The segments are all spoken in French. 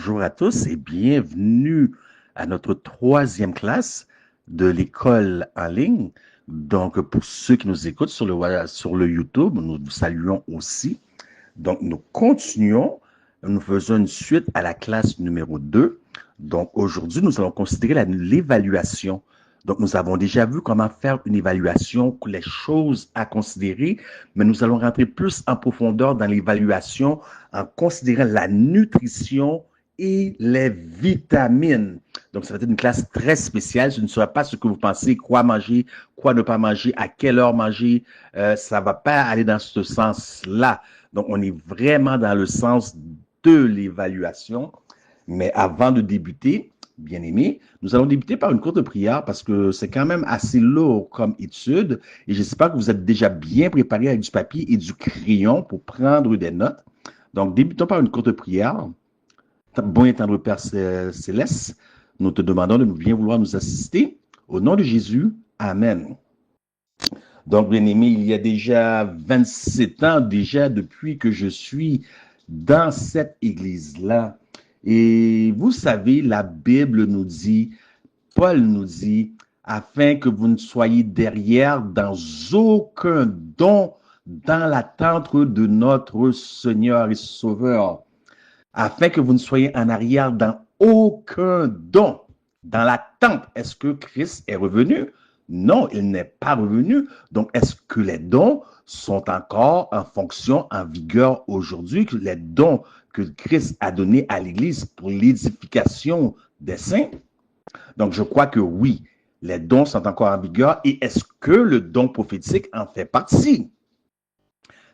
Bonjour à tous et bienvenue à notre troisième classe de l'école en ligne. Donc, pour ceux qui nous écoutent sur le YouTube, nous vous saluons aussi. Donc, nous continuons. Nous faisons une suite à la classe numéro 2. Donc, aujourd'hui, nous allons considérer l'évaluation. Donc, nous avons déjà vu comment faire une évaluation, les choses à considérer, mais nous allons rentrer plus en profondeur dans l'évaluation en considérant la nutrition et les vitamines. Donc, ça va être une classe très spéciale. Ce ne sera pas ce que vous pensez, quoi manger, quoi ne pas manger, à quelle heure manger. Ça ne va pas aller dans ce sens-là. Donc, on est vraiment dans le sens de l'évaluation. Mais avant de débuter, bien aimé, nous allons débuter par une courte prière parce que c'est quand même assez lourd comme étude et j'espère que vous êtes déjà bien préparés avec du papier et du crayon pour prendre des notes. Donc, débutons par une courte prière. Bon et tendre Père Céleste, nous te demandons de bien vouloir nous assister. Au nom de Jésus, Amen. Donc, bien aimé, il y a déjà 27 ans déjà depuis que je suis dans cette église-là. Et vous savez, la Bible nous dit, Paul nous dit, afin que vous ne soyez derrière dans aucun don dans l'attente de notre Seigneur et Sauveur. Afin que vous ne soyez en arrière dans aucun don. Dans l'attente, est-ce que Christ est revenu? Non, il n'est pas revenu. Donc, est-ce que les dons sont encore en fonction, en vigueur aujourd'hui? Les dons que Christ a donnés à l'Église pour l'édification des saints? Donc, je crois que oui, les dons sont encore en vigueur. Et est-ce que le don prophétique en fait partie?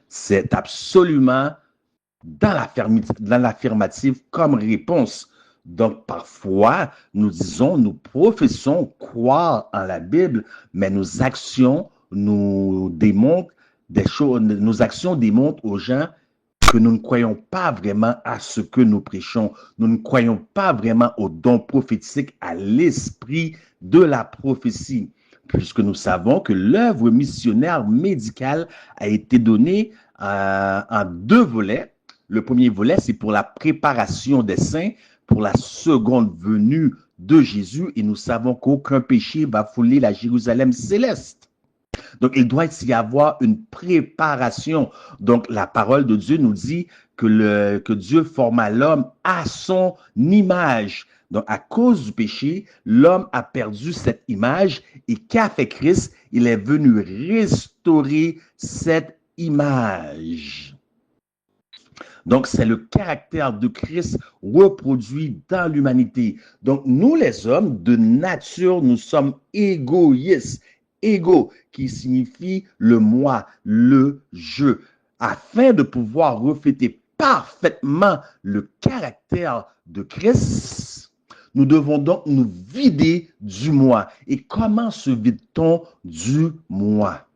C'est absolument dans l'affirmative comme réponse. Donc, parfois, nous disons, nous professons croire en la Bible, mais nos actions nous démontrent des choses, nos actions démontrent aux gens que nous ne croyons pas vraiment à ce que nous prêchons. Nous ne croyons pas vraiment au don prophétique, à l'esprit de la prophétie, puisque nous savons que l'œuvre missionnaire médicale a été donnée en deux volets. Le premier volet, c'est pour la préparation des saints, pour la seconde venue de Jésus. Et nous savons qu'aucun péché va fouler la Jérusalem céleste. Donc, il doit y avoir une préparation. Donc, la parole de Dieu nous dit que Dieu forma l'homme à son image. Donc, à cause du péché, l'homme a perdu cette image. Et qu'a fait Christ? Il est venu restaurer cette image. Donc, c'est le caractère de Christ reproduit dans l'humanité. Donc, nous, les hommes, de nature, nous sommes égoïstes. Égo, qui signifie le moi, le je, afin de pouvoir refléter parfaitement le caractère de Christ. Nous devons donc nous vider du moi. Et comment se vide-t-on du moi?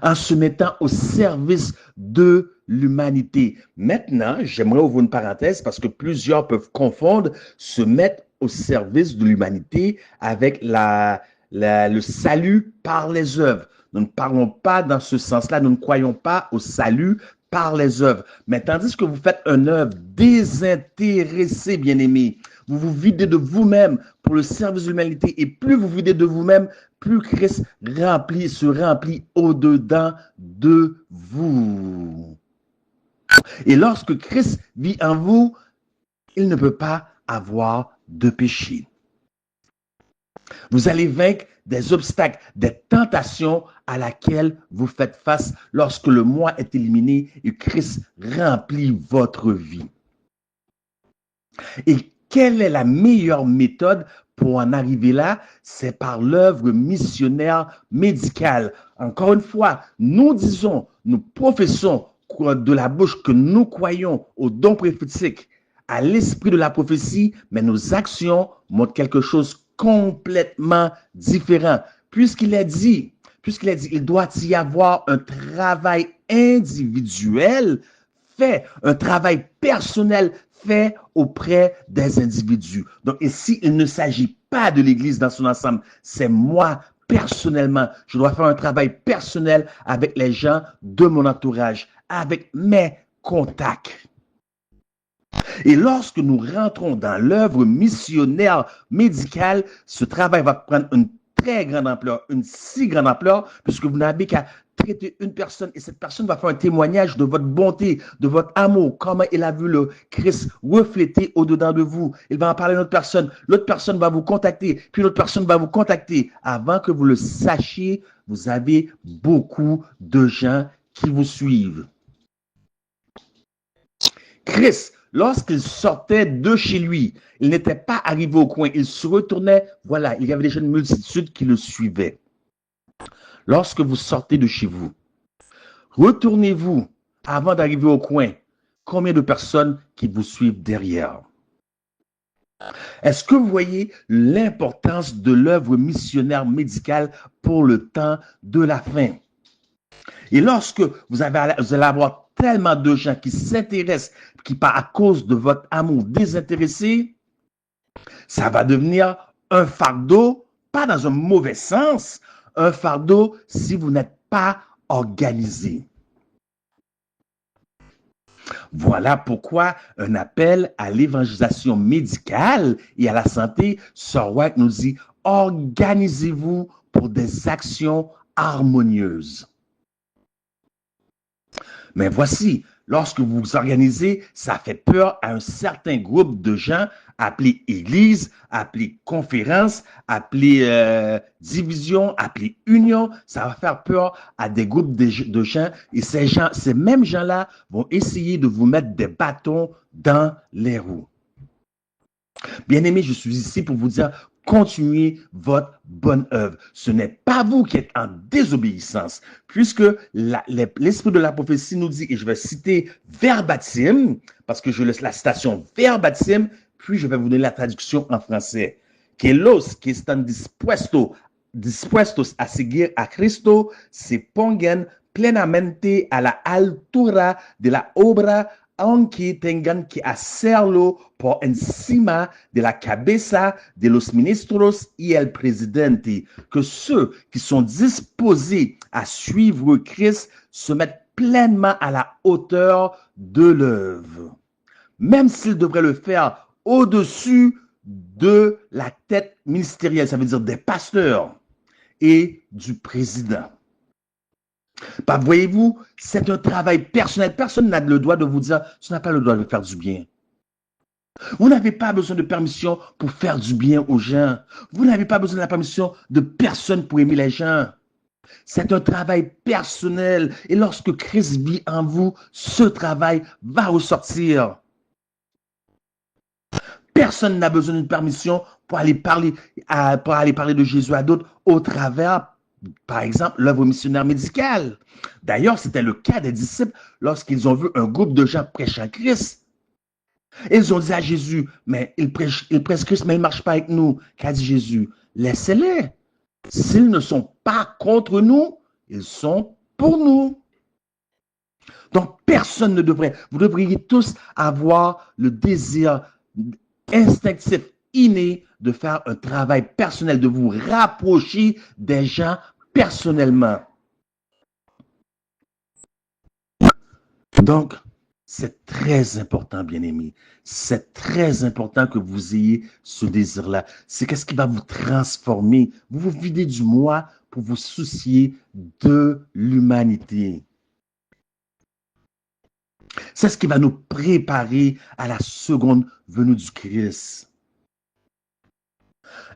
En se mettant au service de l'humanité. Maintenant, j'aimerais ouvrir une parenthèse parce que plusieurs peuvent confondre se mettre au service de l'humanité avec le salut par les œuvres. Nous ne parlons pas dans ce sens-là, nous ne croyons pas au salut par les œuvres. Mais tandis que vous faites une œuvre désintéressée, bien-aimés, vous vous videz de vous-même pour le service de l'humanité. Et plus vous videz de vous-même, plus Christ se remplit au-dedans de vous. Et lorsque Christ vit en vous, il ne peut pas avoir de péché. Vous allez vaincre des obstacles, des tentations à laquelle vous faites face lorsque le moi est éliminé et Christ remplit votre vie. Et quelle est la meilleure méthode pour en arriver là? C'est par l'œuvre missionnaire médicale. Encore une fois, nous professons de la bouche que nous croyons au don prophétique, à l'esprit de la prophétie, mais nos actions montrent quelque chose complètement différent. Puisqu'il dit, il doit y avoir un travail individuel fait, un travail personnel fait auprès des individus. Donc, ici, il ne s'agit pas de l'Église dans son ensemble, c'est moi personnellement. Je dois faire un travail personnel avec les gens de mon entourage, avec mes contacts. Et lorsque nous rentrons dans l'œuvre missionnaire médicale, ce travail va prendre une très grande ampleur, une si grande ampleur, puisque vous n'avez qu'à traiter une personne et cette personne va faire un témoignage de votre bonté, de votre amour, comment il a vu le Christ refléter au-dedans de vous. Il va en parler à l'autre personne va vous contacter, puis l'autre personne va vous contacter. Avant que vous le sachiez, vous avez beaucoup de gens qui vous suivent. Christ, lorsqu'il sortait de chez lui, il n'était pas arrivé au coin, il se retournait, voilà, il y avait déjà une multitude qui le suivait. Lorsque vous sortez de chez vous, retournez-vous avant d'arriver au coin. Combien de personnes qui vous suivent derrière? Est-ce que vous voyez l'importance de l'œuvre missionnaire médicale pour le temps de la fin? Et lorsque vous allez avoir tellement de gens qui s'intéressent, qui à cause de votre amour désintéressé, ça va devenir un fardeau, pas dans un mauvais sens, un fardeau si vous n'êtes pas organisé. Voilà pourquoi un appel à l'évangélisation médicale et à la santé, Sir White nous dit, organisez-vous pour des actions harmonieuses. Mais voici, lorsque vous vous organisez, ça fait peur à un certain groupe de gens appelés église, appelés conférence, appelés division, appelés union. Ça va faire peur à des groupes de gens et ces mêmes gens-là vont essayer de vous mettre des bâtons dans les roues. Bien-aimés, je suis ici pour vous dire, continuez votre bonne œuvre. Ce n'est pas vous qui êtes en désobéissance, puisque l'esprit de la prophétie nous dit, et je vais citer verbatim, parce que je laisse la citation verbatim, puis je vais vous donner la traduction en français. Que los que están dispuestos a seguir a Cristo se pongan plenamente a la altura de la obra, aunque tengan que hacerlo por encima de la cabeza de los ministros y el presidente. Que ceux qui sont disposés à suivre Christ se mettent pleinement à la hauteur de l'œuvre, même s'ils devraient le faire au-dessus de la tête ministérielle, ça veut dire des pasteurs et du président. Bah, voyez-vous, c'est un travail personnel. Personne n'a le droit de vous dire, tu n'as pas le droit de faire du bien. Vous n'avez pas besoin de permission pour faire du bien aux gens. Vous n'avez pas besoin de la permission de personne pour aimer les gens. C'est un travail personnel. Et lorsque Christ vit en vous, ce travail va ressortir. Personne n'a besoin d'une permission pour aller parler de Jésus à d'autres au travers, par exemple, l'œuvre missionnaire médicale. D'ailleurs, c'était le cas des disciples lorsqu'ils ont vu un groupe de gens prêchant Christ. Ils ont dit à Jésus, mais ils prêchent Christ, mais ils ne marchent pas avec nous. Qu'a dit Jésus? Laissez-les. S'ils ne sont pas contre nous, ils sont pour nous. Donc, personne ne devrait. Vous devriez tous avoir le désir instinctif, inné, de faire un travail personnel, de vous rapprocher des gens personnellement. Donc, c'est très important, bien-aimés. C'est très important que vous ayez ce désir-là. C'est qu'est-ce qui va vous transformer. Vous vous videz du moi pour vous soucier de l'humanité. C'est ce qui va nous préparer à la seconde venue du Christ.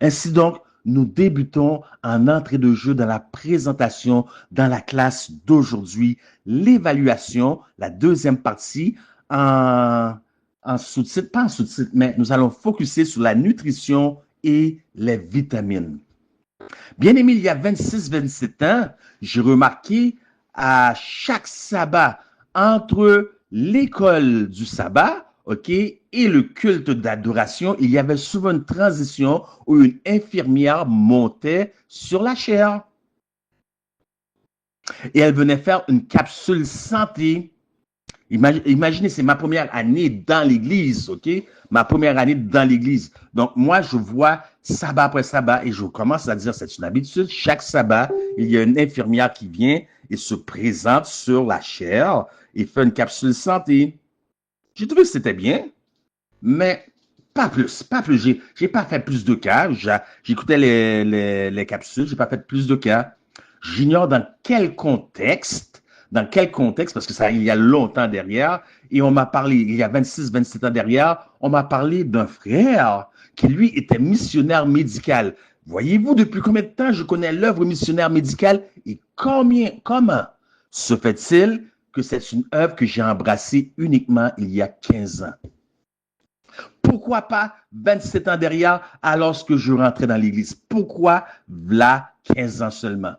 Ainsi donc, nous débutons en entrée de jeu dans la présentation dans la classe d'aujourd'hui, l'évaluation, la deuxième partie, en sous-titre, pas en sous-titre, mais nous allons focuser sur la nutrition et les vitamines. Bien aimé, il y a 26-27 ans, j'ai remarqué à chaque sabbat, entre l'école du sabbat, OK, et le culte d'adoration, il y avait souvent une transition où une infirmière montait sur la chaire. Et elle venait faire une capsule santé. Imaginez, c'est ma première année dans l'église, OK? Ma première année dans l'église. Donc, moi, je vois sabbat après sabbat et je commence à dire, c'est une habitude. Chaque sabbat, il y a une infirmière qui vient et se présente sur la chaire et fait une capsule santé. J'ai trouvé que c'était bien. Mais pas plus, pas plus. J'ai pas fait plus de cas. J'écoutais les capsules, j'ai pas fait plus de cas. J'ignore dans quel contexte, parce que ça, il y a longtemps derrière, et on m'a parlé, il y a 27 ans derrière, on m'a parlé d'un frère qui, lui, était missionnaire médical. Voyez-vous, depuis combien de temps je connais l'œuvre missionnaire médicale et comment se fait-il que c'est une œuvre que j'ai embrassée uniquement il y a 15 ans? Pourquoi pas 27 ans derrière alors que je rentrais dans l'église? Pourquoi là 15 ans seulement?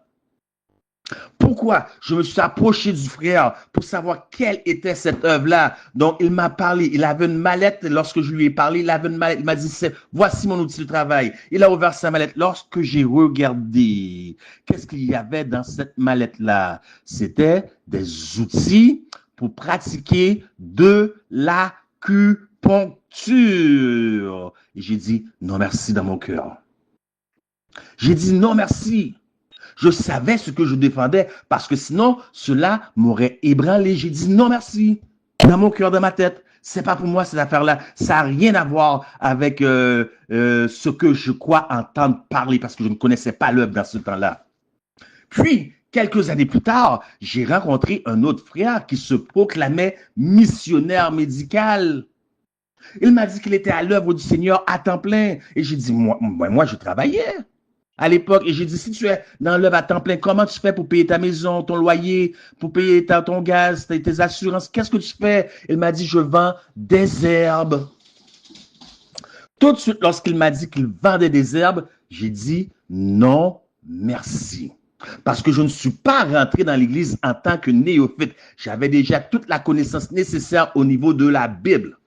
Pourquoi je me suis approché du frère pour savoir quelle était cette œuvre-là? Donc, il m'a parlé. Il avait une mallette. Lorsque je lui ai parlé, il avait une mallette. Il m'a dit, voici mon outil de travail. Il a ouvert sa mallette. Lorsque j'ai regardé, qu'est-ce qu'il y avait dans cette mallette-là? C'était des outils pour pratiquer de l'acupuncture. Et j'ai dit, non merci dans mon cœur. J'ai dit, non merci. Je savais ce que je défendais parce que sinon, cela m'aurait ébranlé. J'ai dit non merci. Dans mon cœur, dans ma tête, c'est pas pour moi cette affaire-là. Ça n'a rien à voir avec ce que je crois entendre parler parce que je ne connaissais pas l'œuvre dans ce temps-là. Puis, quelques années plus tard, j'ai rencontré un autre frère qui se proclamait missionnaire médical. Il m'a dit qu'il était à l'œuvre du Seigneur à temps plein. Et j'ai dit, moi, je travaillais à l'époque. Et j'ai dit, si tu es dans l'œuvre à temps plein, comment tu fais pour payer ta maison, ton loyer, pour payer ton gaz, tes assurances? Qu'est-ce que tu fais? Il m'a dit, je vends des herbes. Tout de suite, lorsqu'il m'a dit qu'il vendait des herbes, j'ai dit, non, merci. Parce que je ne suis pas rentré dans l'église en tant que néophyte. J'avais déjà toute la connaissance nécessaire au niveau de la Bible.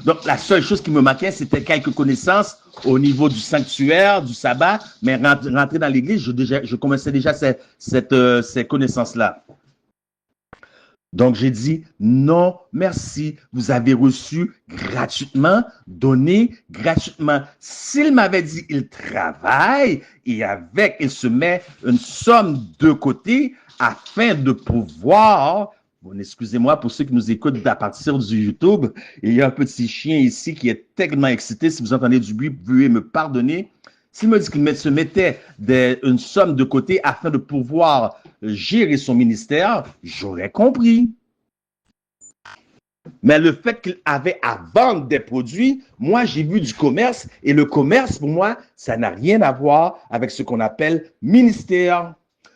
Donc, la seule chose qui me manquait, c'était quelques connaissances au niveau du sanctuaire, du sabbat, mais rentrer dans l'église, je commençais déjà ces connaissances-là. Donc, j'ai dit, non, merci, vous avez reçu gratuitement, donné gratuitement. S'il m'avait dit, il travaille et il se met une somme de côté afin de pouvoir... Bon, excusez-moi pour ceux qui nous écoutent à partir du YouTube. Il y a un petit chien ici qui est tellement excité. Si vous entendez du bruit, veuillez me pardonner. S'il me dit qu'il se mettait une somme de côté afin de pouvoir gérer son ministère, j'aurais compris. Mais le fait qu'il avait à vendre des produits, moi, j'ai vu du commerce. Et le commerce, pour moi, ça n'a rien à voir avec ce qu'on appelle ministère.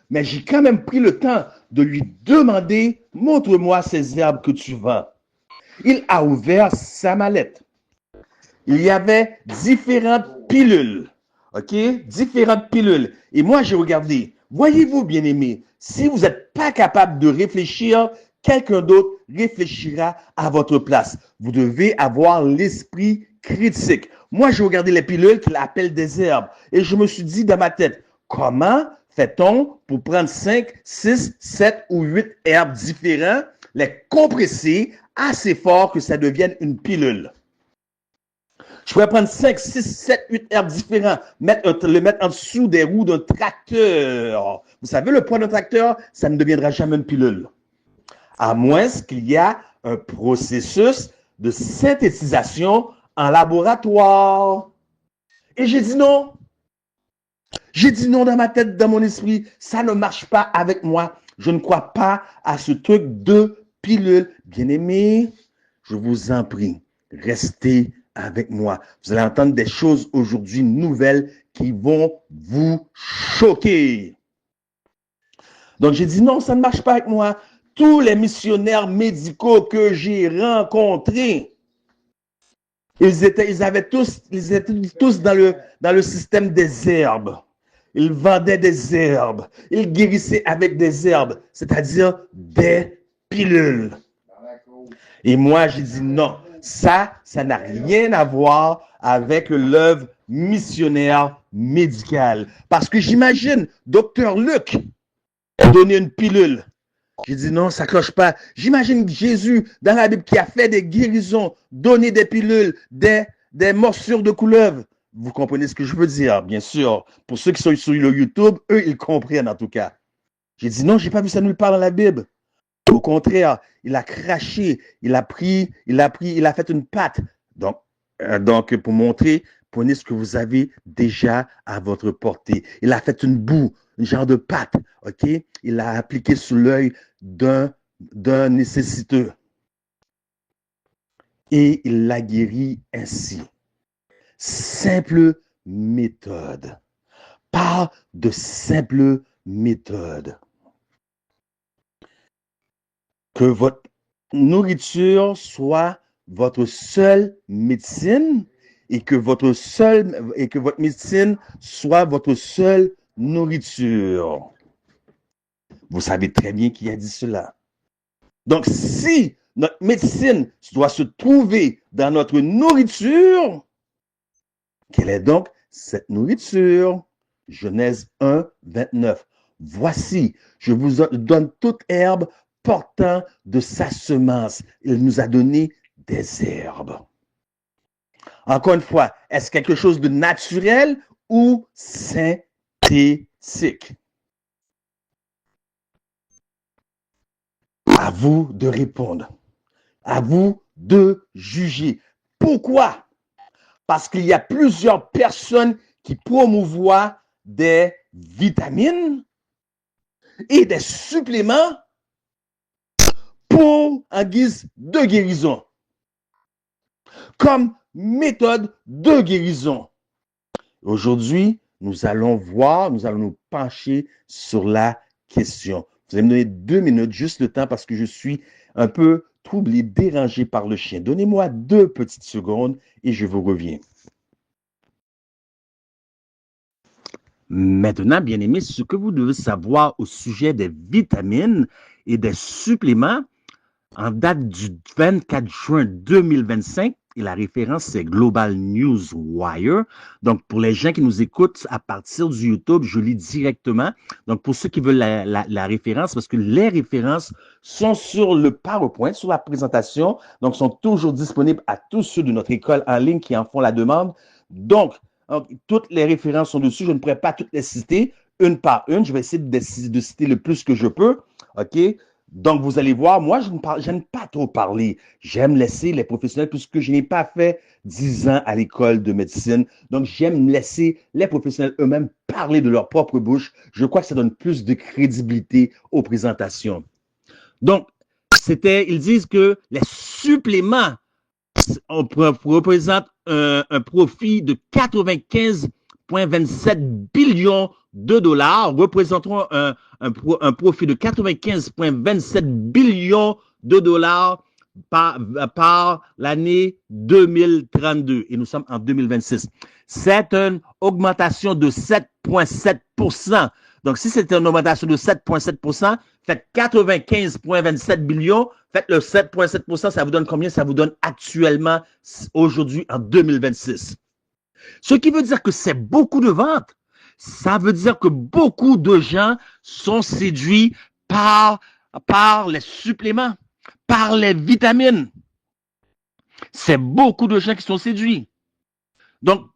Mais j'ai quand même pris le temps de lui demander, montre-moi ces herbes que tu vends. Il a ouvert sa mallette. Il y avait différentes pilules. OK? Différentes pilules. Et moi, j'ai regardé. Voyez-vous, bien-aimés, si vous n'êtes pas capable de réfléchir, quelqu'un d'autre réfléchira à votre place. Vous devez avoir l'esprit critique. Moi, j'ai regardé les pilules qu'il appelle des herbes. Et je me suis dit dans ma tête, comment fait-on pour prendre 5, 6, 7 ou 8 herbes différents, les compresser assez fort que ça devienne une pilule? Je pourrais prendre 5, 6, 7, 8 herbes différents, le mettre en dessous des roues d'un tracteur. Vous savez, le poids d'un tracteur, ça ne deviendra jamais une pilule. À moins qu'il y ait un processus de synthétisation en laboratoire. Et j'ai dit non. J'ai dit non dans ma tête, dans mon esprit. Ça ne marche pas avec moi. Je ne crois pas à ce truc de pilule. Bien-aimés, je vous en prie, restez avec moi. Vous allez entendre des choses aujourd'hui nouvelles qui vont vous choquer. Donc, j'ai dit non, ça ne marche pas avec moi. Tous les missionnaires médicaux que j'ai rencontrés, ils étaient tous dans le système des herbes. Ils vendaient des herbes. Ils guérissaient avec des herbes, c'est-à-dire des pilules. Et moi, j'ai dit non, ça n'a rien à voir avec l'œuvre missionnaire médicale. Parce que j'imagine, Dr. Luc donner une pilule. J'ai dit non, ça ne cloche pas. J'imagine Jésus dans la Bible qui a fait des guérisons, donné des pilules, des morsures de couleuvre. Vous comprenez ce que je veux dire, bien sûr. Pour ceux qui sont sur le YouTube, eux, ils comprennent en tout cas. J'ai dit non, je n'ai pas vu ça nulle part dans la Bible. Au contraire, il a craché, il a fait une pâte Donc, pour montrer, prenez ce que vous avez déjà à votre portée. Il a fait une boue, un genre de pâte, OK? Il l'a appliqué sur l'œil d'un nécessiteux. Et il l'a guéri ainsi. Simple méthode. Pas de simple méthode. Que votre nourriture soit votre seule médecine et que votre médecine soit votre seule nourriture. Vous savez très bien qui a dit cela. Donc, si notre médecine doit se trouver dans notre nourriture, quelle est donc cette nourriture? Genèse 1, 29. Voici, je vous donne toute herbe portant de sa semence. Il nous a donné des herbes. Encore une fois, est-ce quelque chose de naturel ou synthétique? À vous de répondre. À vous de juger. Pourquoi? Parce qu'il y a plusieurs personnes qui promouvoient des vitamines et des suppléments en guise de guérison, comme méthode de guérison. Aujourd'hui, nous allons nous pencher sur la question. Vous allez me donner 2 minutes, juste le temps, parce que je suis un peu troublé, dérangé par le chien. Donnez-moi 2 petites secondes et je vous reviens. Maintenant, bien aimé, ce que vous devez savoir au sujet des vitamines et des suppléments, en date du 24 juin 2025, et la référence, c'est Global News Wire. Donc, pour les gens qui nous écoutent à partir du YouTube, je lis directement. Donc, pour ceux qui veulent la référence, parce que les références sont sur le PowerPoint, sur la présentation, donc sont toujours disponibles à tous ceux de notre école en ligne qui en font la demande. Donc, toutes les références sont dessus. Je ne pourrais pas toutes les citer une par une. Je vais essayer de citer le plus que je peux. OK? Donc, vous allez voir, moi, j'aime pas trop parler. J'aime laisser les professionnels, puisque je n'ai pas fait 10 ans à l'école de médecine. Donc, j'aime laisser les professionnels eux-mêmes parler de leur propre bouche. Je crois que ça donne plus de crédibilité aux présentations. Donc, ils disent que les suppléments représentent un profit de 95,27 billions de dollars, représenteront un profit de 95,27 billions de dollars par l'année 2032 et nous sommes en 2026. C'est une augmentation de 7,7%. Donc, si c'est une augmentation de 7,7%, faites 95,27 billions, faites le 7,7%, ça vous donne combien? Ça vous donne actuellement, aujourd'hui, en 2026. Ce qui veut dire que c'est beaucoup de ventes. Ça veut dire que beaucoup de gens sont séduits par les suppléments, par les vitamines. C'est beaucoup de gens qui sont séduits. Donc,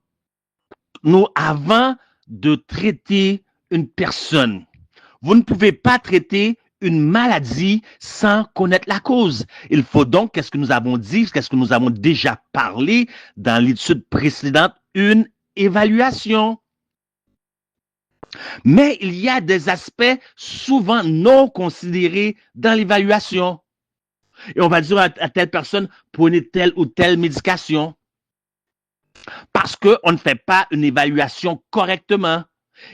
avant de traiter une personne, vous ne pouvez pas traiter une maladie sans connaître la cause. Il faut donc, qu'est-ce que nous avons dit, qu'est-ce que nous avons déjà parlé dans l'étude précédente, une évaluation. Mais il y a des aspects souvent non considérés dans l'évaluation. Et on va dire à telle personne, prenez telle ou telle médication. Parce qu'on ne fait pas une évaluation correctement.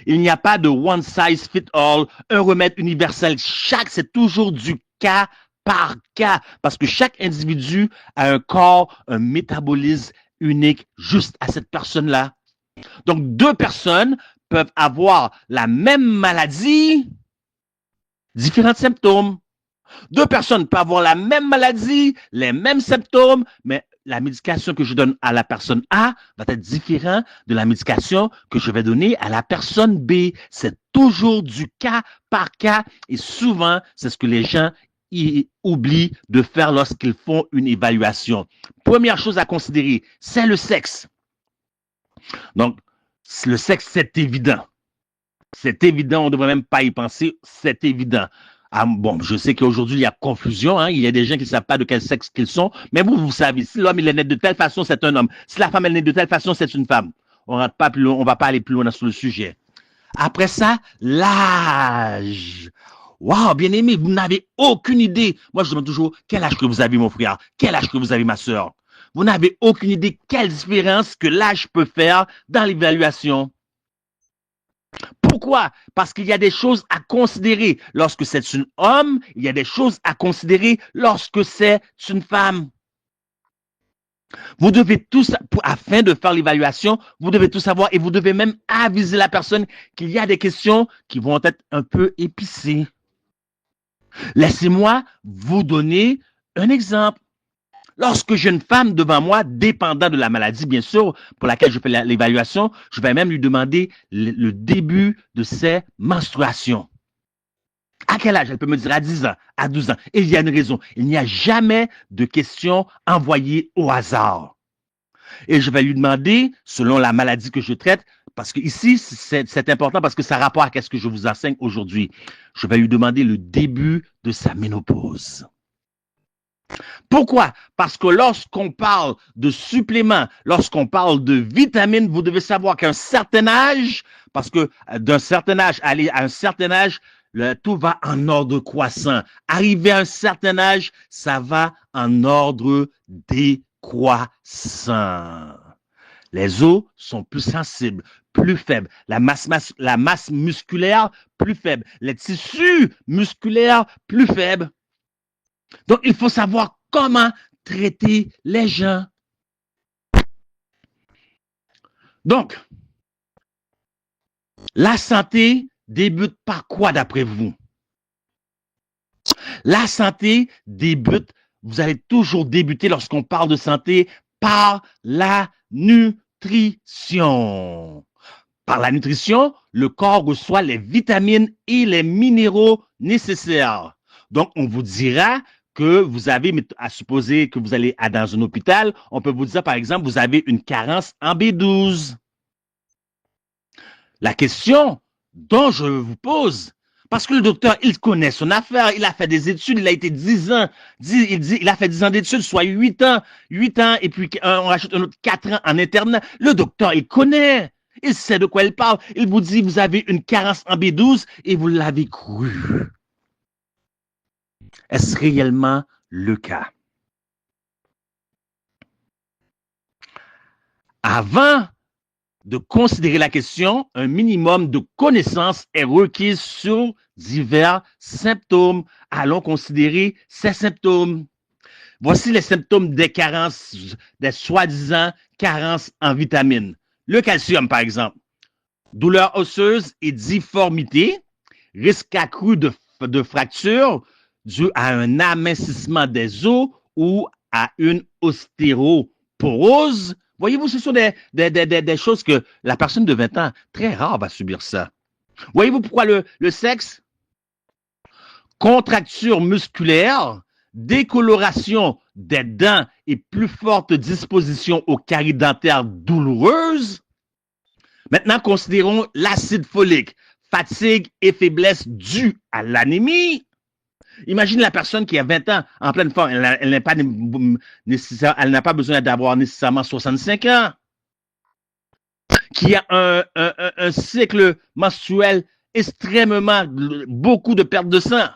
Il n'y a pas de one size fit all, un remède universel. C'est toujours du cas par cas. Parce que chaque individu a un corps, un métabolisme unique juste à cette personne-là. Donc, 2 personnes peuvent avoir la même maladie, différents symptômes. 2 personnes peuvent avoir la même maladie, les mêmes symptômes, mais la médication que je donne à la personne A va être différente de la médication que je vais donner à la personne B. C'est toujours du cas par cas et souvent, c'est ce que les gens oublient de faire lorsqu'ils font une évaluation. Première chose à considérer, c'est le sexe. Donc, le sexe, c'est évident. C'est évident, on ne devrait même pas y penser, c'est évident. Ah, bon, je sais qu'aujourd'hui, il y a confusion, hein. Il y a des gens qui ne savent pas de quel sexe qu'ils sont, mais vous savez, si l'homme il est né de telle façon, c'est un homme. Si la femme elle est née de telle façon, c'est une femme. On ne va pas aller plus loin sur le sujet. Après ça, l'âge. Waouh, bien aimé, vous n'avez aucune idée. Moi, je demande toujours, quel âge que vous avez, mon frère? Quel âge que vous avez, ma soeur? Vous n'avez aucune idée quelle différence que l'âge peut faire dans l'évaluation. Pourquoi? Parce qu'il y a des choses à considérer lorsque c'est un homme, il y a des choses à considérer lorsque c'est une femme. Vous devez tous, afin de faire l'évaluation, vous devez tout savoir et vous devez même aviser la personne qu'il y a des questions qui vont être un peu épicées. Laissez-moi vous donner un exemple. Lorsque j'ai une femme devant moi, dépendant de la maladie, bien sûr, pour laquelle je fais l'évaluation, je vais même lui demander le début de ses menstruations. À quel âge? Elle peut me dire à 10 ans, à 12 ans. Et il y a une raison. Il n'y a jamais de questions envoyées au hasard. Et je vais lui demander, selon la maladie que je traite, parce que ici, c'est important parce que ça rapporte à ce que je vous enseigne aujourd'hui. Je vais lui demander le début de sa ménopause. Pourquoi? Parce que lorsqu'on parle de suppléments, lorsqu'on parle de vitamines, vous devez savoir qu'à un certain âge, parce que d'un certain âge, aller à un certain âge, tout va en ordre croissant. Arrivé à un certain âge, ça va en ordre décroissant. Les os sont plus sensibles, plus faibles. La masse musculaire, plus faible. Les tissus musculaires, plus faibles. Donc, il faut savoir comment traiter les gens. Donc, la santé débute par quoi d'après vous? La santé débute, vous allez toujours débuter lorsqu'on parle de santé par la nutrition. Par la nutrition, le corps reçoit les vitamines et les minéraux nécessaires. Donc, on vous dira que vous avez, à supposer que vous allez dans un hôpital, on peut vous dire, par exemple, vous avez une carence en B12. La question dont je vous pose, parce que le docteur, il connaît son affaire, il a fait des études, il a été 10 ans, il a fait 10 ans d'études, soit 8 ans, et puis on rajoute un autre 4 ans en interne. Le docteur, il connaît. Il sait de quoi il parle. Il vous dit, vous avez une carence en B12 et vous l'avez cru. Est-ce réellement le cas? Avant de considérer la question, un minimum de connaissances est requis sur divers symptômes. Allons considérer ces symptômes. Voici les symptômes des carences, des soi-disant carences en vitamines. Le calcium, par exemple. Douleur osseuse et difformité, risque accru de fracture dû à un amincissement des os ou à une ostéoporose. Voyez-vous, ce sont des choses que la personne de 20 ans, très rare, va subir ça. Voyez-vous pourquoi le sexe? Contracture musculaire, décoloration des dents et plus forte disposition aux caries dentaires douloureuses. Maintenant, considérons l'acide folique, fatigue et faiblesse due à l'anémie. Imagine la personne qui a 20 ans en pleine forme, elle n'a pas besoin d'avoir nécessairement 65 ans, qui a un cycle menstruel extrêmement, beaucoup de perte de sang.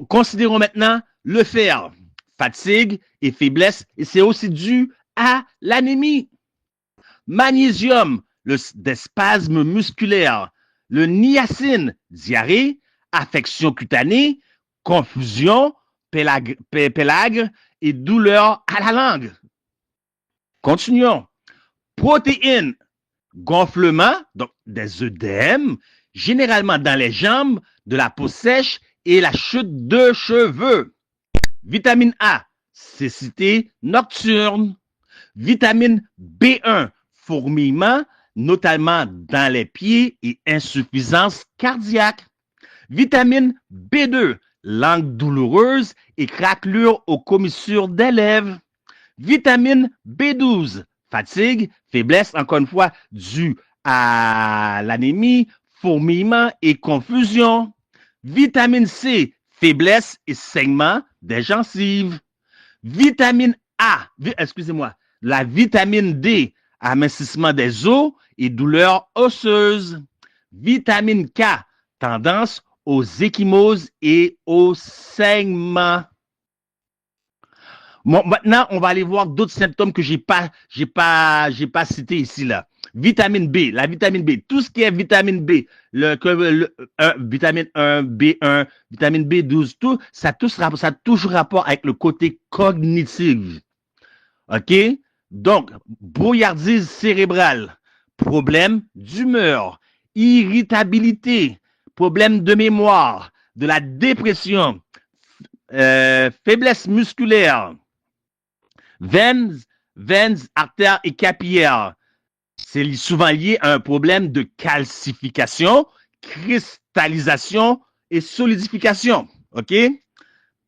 Considérons maintenant le fer, fatigue et faiblesse, et c'est aussi dû à l'anémie. Magnésium, des spasmes musculaires, le niacine, diarrhée, affection cutanée, confusion, pélagre et douleur à la langue. Continuons. Protéines, gonflement, donc des œdèmes, généralement dans les jambes, de la peau sèche et la chute de cheveux. Vitamine A, cécité nocturne. Vitamine B1, fourmillement, notamment dans les pieds et insuffisance cardiaque. Vitamine B2, langue douloureuse et craquelure aux commissures des lèvres. Vitamine B12, fatigue, faiblesse, encore une fois, due à l'anémie, fourmillement et confusion. Vitamine C, faiblesse et saignement des gencives. Vitamine A, excusez-moi, la vitamine D, amincissement des os et douleurs osseuses. Vitamine K, tendance aux ecchymoses et aux saignements. Bon, maintenant, on va aller voir d'autres symptômes que j'ai pas cités ici là. Vitamine B, la vitamine B, tout ce qui est vitamine B, vitamine 1, B1, vitamine B12, tout, ça a toujours rapport avec le côté cognitif. OK? Donc, brouillardise cérébrale, problème d'humeur, irritabilité, problème de mémoire, de la dépression, faiblesse musculaire, veines, artères et capillaires. C'est souvent lié à un problème de calcification, cristallisation et solidification. OK?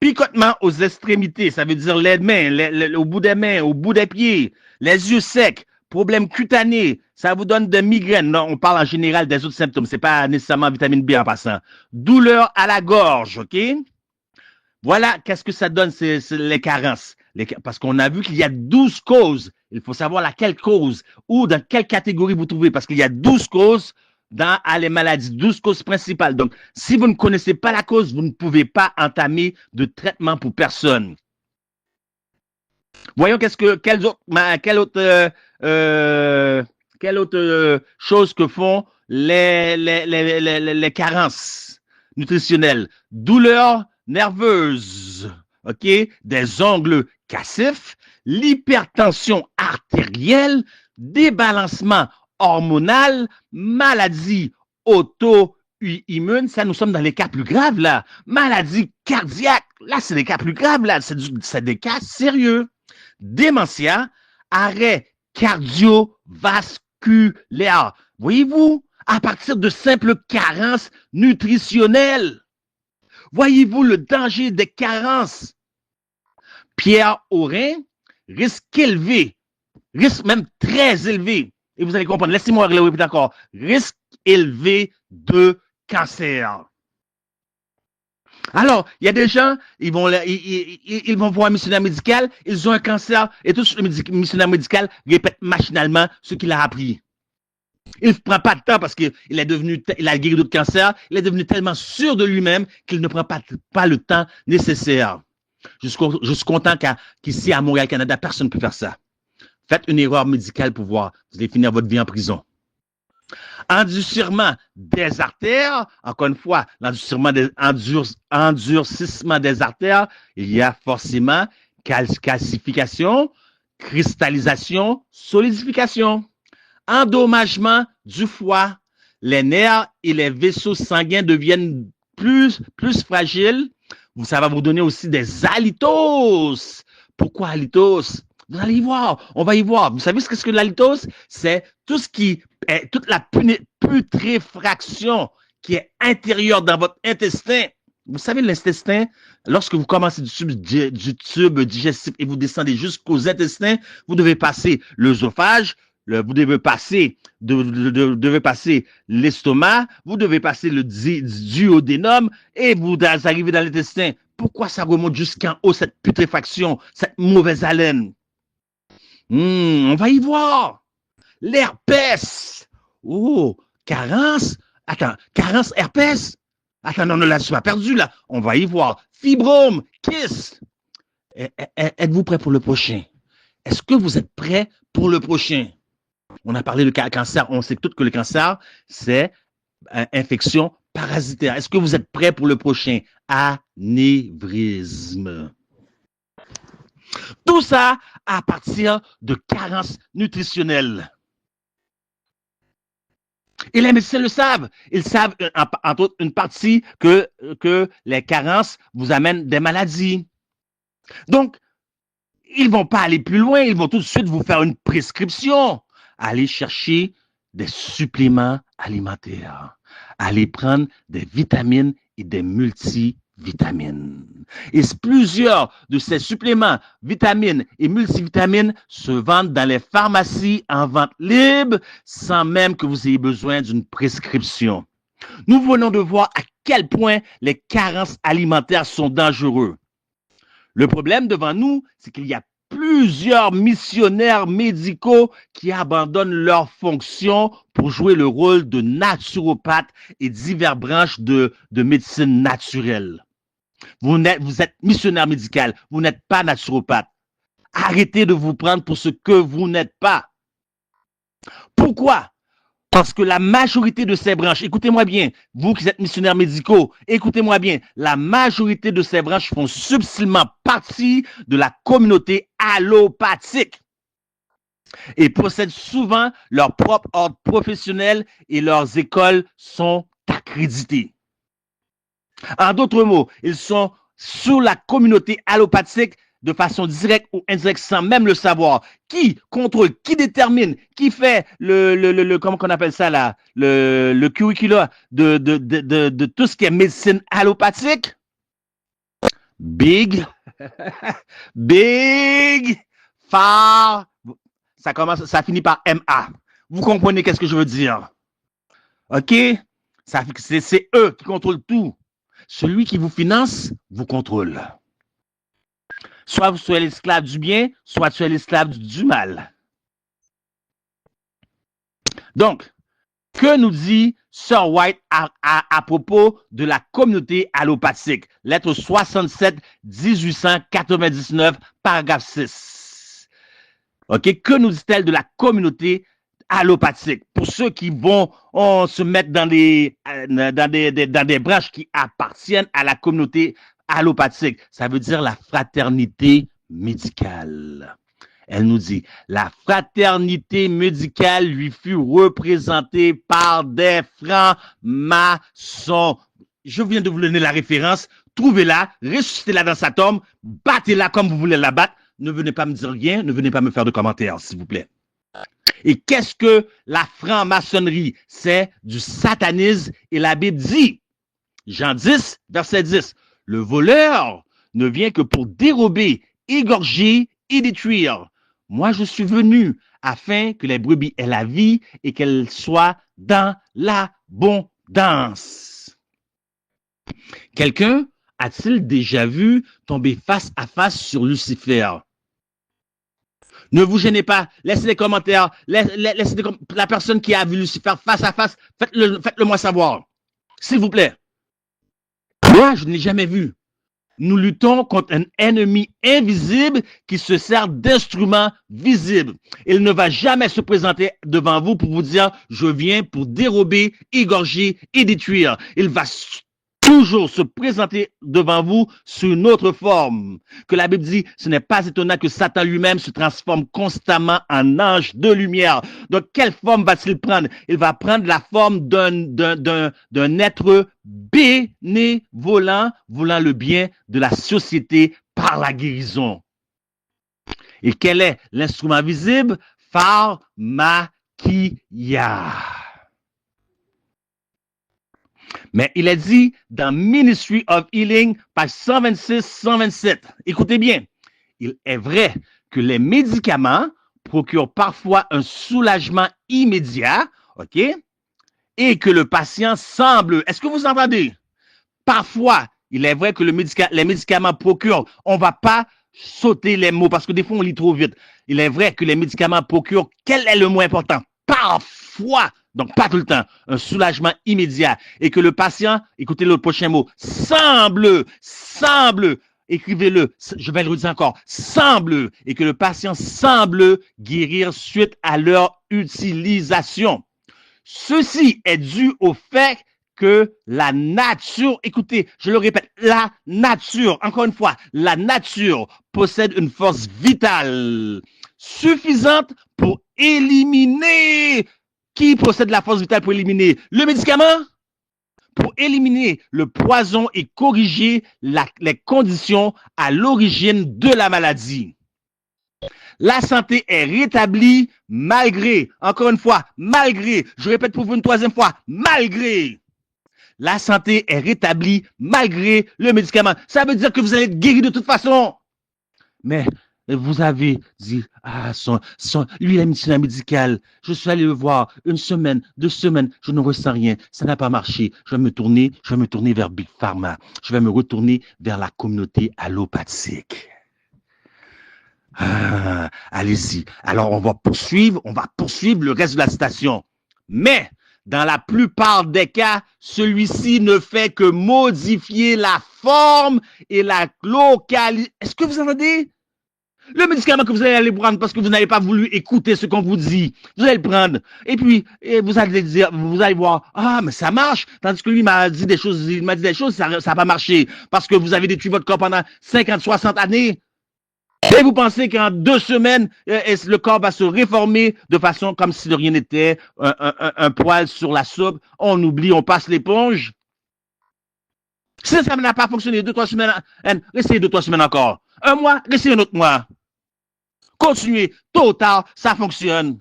Picotement aux extrémités, ça veut dire les mains, au bout des mains, au bout des pieds, les yeux secs, problème cutané, ça vous donne des migraines. Non, on parle en général des autres symptômes, c'est pas nécessairement vitamine B en passant. Douleur à la gorge, OK? Voilà, qu'est-ce que ça donne, c'est les carences. Parce qu'on a vu qu'il y a 12 causes. Il faut savoir laquelle cause ou dans quelle catégorie vous trouvez, parce qu'il y a 12 causes dans les maladies, 12 causes principales. Donc, si vous ne connaissez pas la cause, vous ne pouvez pas entamer de traitement pour personne. Voyons quelle autre chose que font les carences nutritionnelles. Douleurs nerveuses, OK? Des ongles cassifs, l'hypertension artérielle, débalancement hormonal, maladie auto-immune, ça nous sommes dans les cas plus graves là. Maladie cardiaque, là c'est des cas plus graves là, c'est des cas sérieux. Démentia, arrêt cardiovasculaire. Voyez-vous, à partir de simples carences nutritionnelles. Voyez-vous le danger des carences? Pierre Aurin, risque élevé, risque même très élevé. Et vous allez comprendre, laissez-moi le répéter encore. Risque élevé de cancer. Alors, il y a des gens, ils vont voir un missionnaire médical, ils ont un cancer, et tout le missionnaire médical répète machinalement ce qu'il a appris. Il ne prend pas de temps parce qu'il a guéri d'autres cancers, il est devenu tellement sûr de lui-même qu'il ne prend pas le temps nécessaire. Je suis content qu'ici à Montréal, Canada, personne ne peut faire ça. Faites une erreur médicale pour voir, vous allez finir votre vie en prison. Endurcissement des artères, encore une fois, endurcissement des artères, il y a forcément calcification, cristallisation, solidification. Endommagement du foie, les nerfs et les vaisseaux sanguins deviennent plus fragiles. Ça va vous donner aussi des halitoses. Pourquoi halitose? Vous allez y voir, on va y voir. Vous savez ce que l'halitose? C'est toute la putréfaction qui est intérieure dans votre intestin. Vous savez, l'intestin, lorsque vous commencez du tube digestif et vous descendez jusqu'aux intestins, vous devez passer l'œsophage, vous devez passer l'estomac, vous devez passer le duodénum et vous arrivez dans l'intestin. Pourquoi ça remonte jusqu'en haut, cette putréfaction, cette mauvaise haleine? On va y voir. L'herpès. Oh, carence. Attends, carence, herpès. Attends, non, là, je suis pas perdu, là. On va y voir. Fibrome, kyste. Êtes-vous prêt pour le prochain? Est-ce que vous êtes prêt pour le prochain? On a parlé de cancer. On sait tous que le cancer, c'est infection parasitaire. Est-ce que vous êtes prêt pour le prochain? Anévrisme. Tout ça à partir de carences nutritionnelles. Et les médecins le savent. Ils savent, entre autres, une partie que les carences vous amènent des maladies. Donc, ils ne vont pas aller plus loin. Ils vont tout de suite vous faire une prescription. Allez chercher des suppléments alimentaires. Allez prendre des vitamines et des multivitamines. Et plusieurs de ces suppléments, vitamines et multivitamines se vendent dans les pharmacies en vente libre sans même que vous ayez besoin d'une prescription. Nous venons de voir à quel point les carences alimentaires sont dangereux. Le problème devant nous, c'est qu'il y a plusieurs missionnaires médicaux qui abandonnent leurs fonctions pour jouer le rôle de naturopathes et diverses branches de médecine naturelle. Vous êtes missionnaire médical, vous n'êtes pas naturopathe. Arrêtez de vous prendre pour ce que vous n'êtes pas. Pourquoi? Parce que la majorité de ces branches, écoutez-moi bien, vous qui êtes missionnaires médicaux, écoutez-moi bien, la majorité de ces branches font subtilement partie de la communauté allopathique et possèdent souvent leur propre ordre professionnel et leurs écoles sont accréditées. En d'autres mots, ils sont sous la communauté allopathique de façon directe ou indirecte sans même le savoir. Qui contrôle, qui détermine, qui fait comment qu'on appelle ça là, le curricula de tout ce qui est médecine allopathique? Big Pharma. Ça finit par MA. Vous comprenez qu'est-ce que je veux dire? OK? C'est eux qui contrôlent tout. Celui qui vous finance, vous contrôle. Soit vous soyez l'esclave du bien, soit tu es l'esclave du mal. Donc, que nous dit Sir White à propos de la communauté allopathique? Lettre 67, 1899, paragraphe 6. OK? Que nous dit-elle de la communauté allopathique? Pour ceux qui vont se mettre dans des branches qui appartiennent à la communauté allopathique, ça veut dire la fraternité médicale. Elle nous dit, la fraternité médicale lui fut représentée par des francs-maçons. Je viens de vous donner la référence, trouvez-la, ressuscitez-la dans sa tombe, battez-la comme vous voulez la battre, ne venez pas me dire rien, ne venez pas me faire de commentaires, s'il vous plaît. Et qu'est-ce que la franc-maçonnerie? C'est du satanisme et la Bible dit, Jean 10, verset 10, le voleur ne vient que pour dérober, égorger et détruire. Moi, je suis venu afin que les brebis aient la vie et qu'elles soient dans l'abondance. Quelqu'un a-t-il déjà vu tomber face à face sur Lucifer? Ne vous gênez pas, laissez les commentaires, laissez la personne qui a vu Lucifer face à face, faites-le moi savoir, s'il vous plaît. Moi, je ne l'ai jamais vu. Nous luttons contre un ennemi invisible qui se sert d'instruments visibles. Il ne va jamais se présenter devant vous pour vous dire « Je viens pour dérober, égorger et détruire ». Il va toujours se présenter devant vous sous une autre forme. Que la Bible dit, ce n'est pas étonnant que Satan lui-même se transforme constamment en ange de lumière. Donc, quelle forme va-t-il prendre? Il va prendre la forme d'un être bénévolent, voulant le bien de la société par la guérison. Et quel est l'instrument visible? Pharmakia. Mais il est dit dans Ministry of Healing, page 126-127. Écoutez bien, il est vrai que les médicaments procurent parfois un soulagement immédiat, OK? Et que le patient semble, est-ce que vous entendez? Parfois, il est vrai que les médicaments procurent, on ne va pas sauter les mots parce que des fois on lit trop vite. Il est vrai que les médicaments procurent, quel est le mot important? Parfois, donc pas tout le temps, un soulagement immédiat. Et que le patient, écoutez le prochain mot, semble, écrivez-le, je vais le redire encore, semble, et que le patient semble guérir suite à leur utilisation. Ceci est dû au fait que la nature, écoutez, je le répète, la nature, encore une fois, la nature possède une force vitale suffisante pour éliminer. Qui possède la force vitale pour éliminer le médicament? Pour éliminer le poison et corriger les conditions à l'origine de la maladie. La santé est rétablie malgré, encore une fois, malgré, je répète pour vous une troisième fois, malgré. La santé est rétablie malgré le médicament. Ça veut dire que vous allez être guéri de toute façon. Mais vous avez dit, lui, il a une médecin médical. Je suis allé le voir 1 semaine, 2 semaines, je ne ressens rien. Ça n'a pas marché. Je vais me tourner vers Big Pharma. Je vais me retourner vers la communauté allopathique. Allez-y. Alors, on va poursuivre le reste de la citation. Mais, dans la plupart des cas, celui-ci ne fait que modifier la forme et la localisation. Est-ce que vous entendez? Le médicament que vous allez aller prendre parce que vous n'avez pas voulu écouter ce qu'on vous dit, vous allez le prendre. Et puis, vous allez voir, ah, mais ça marche. Tandis que lui il m'a dit des choses, ça n'a pas marché. Parce que vous avez détruit votre corps pendant 50, 60 années. Et vous pensez qu'en 2 semaines, le corps va se réformer de façon comme si de rien n'était, un poil sur la soupe. On oublie, on passe l'éponge. Si ça n'a pas fonctionné 2-3 semaines, essayez 2-3 semaines encore. 1 mois, essayez un autre mois. Continuez, tôt ou tard, ça fonctionne.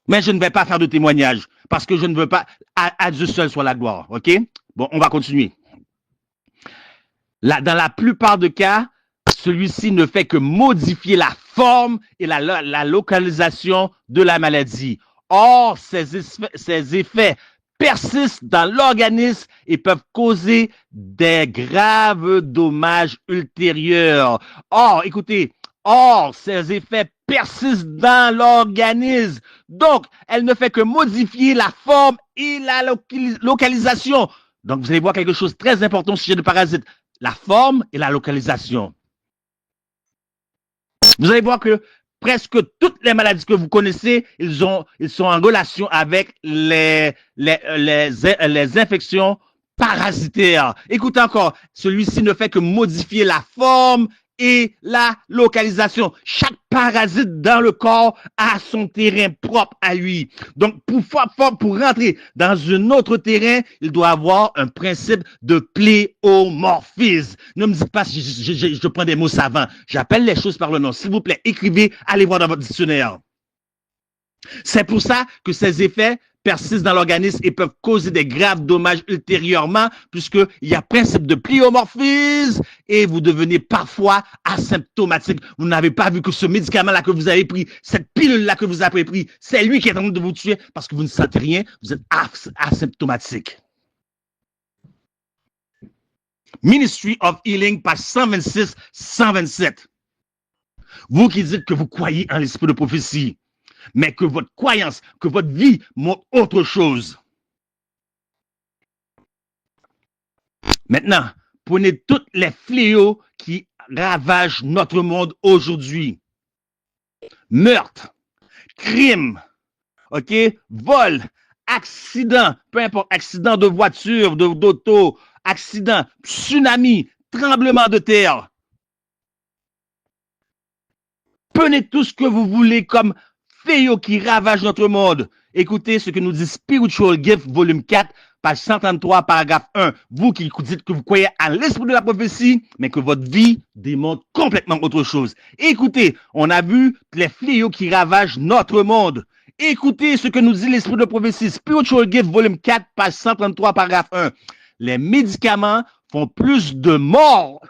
Mais je ne vais pas faire de témoignage parce que je ne veux pas, à Dieu seul soit la gloire, ok? Bon, on va continuer. Dans la plupart des cas, celui-ci ne fait que modifier la forme et la localisation de la maladie. Or, ces effets persistent dans l'organisme et peuvent causer des graves dommages ultérieurs. Or, ces effets persistent dans l'organisme. Donc, elle ne fait que modifier la forme et la localisation. Donc, vous allez voir quelque chose de très important au sujet de parasites. La forme et la localisation. Vous allez voir que presque toutes les maladies que vous connaissez, ils sont en relation avec les infections parasitaires. Écoutez encore, celui-ci ne fait que modifier la forme et la localisation. Chaque parasite dans le corps a son terrain propre à lui. Donc, pour rentrer dans un autre terrain, il doit avoir un principe de pléomorphisme. Ne me dites pas si je prends des mots savants. J'appelle les choses par le nom. S'il vous plaît, écrivez, allez voir dans votre dictionnaire. C'est pour ça que ces effets persistent dans l'organisme et peuvent causer des graves dommages ultérieurement, puisqu'il y a principe de pléomorphisme et vous devenez parfois asymptomatique. Vous n'avez pas vu que ce médicament-là que vous avez pris, cette pilule-là que vous avez pris, c'est lui qui est en train de vous tuer parce que vous ne sentez rien, vous êtes asymptomatique. Ministry of Healing, page 126-127. Vous qui dites que vous croyez en l'esprit de prophétie, mais que votre croyance, que votre vie montre autre chose. Maintenant, prenez tous les fléaux qui ravagent notre monde aujourd'hui. Meurtre, crime, ok, vol, accident, peu importe, accident de voiture, d'auto, accident, tsunami, tremblement de terre. Prenez tout ce que vous voulez comme fléaux qui ravagent notre monde. Écoutez ce que nous dit Spiritual Gift, volume 4, page 133, paragraphe 1. Vous qui dites que vous croyez à l'esprit de la prophétie, mais que votre vie démontre complètement autre chose. Écoutez, on a vu les fléaux qui ravagent notre monde. Écoutez ce que nous dit l'esprit de la prophétie. Spiritual Gift, volume 4, page 133, paragraphe 1. Les médicaments font plus de morts.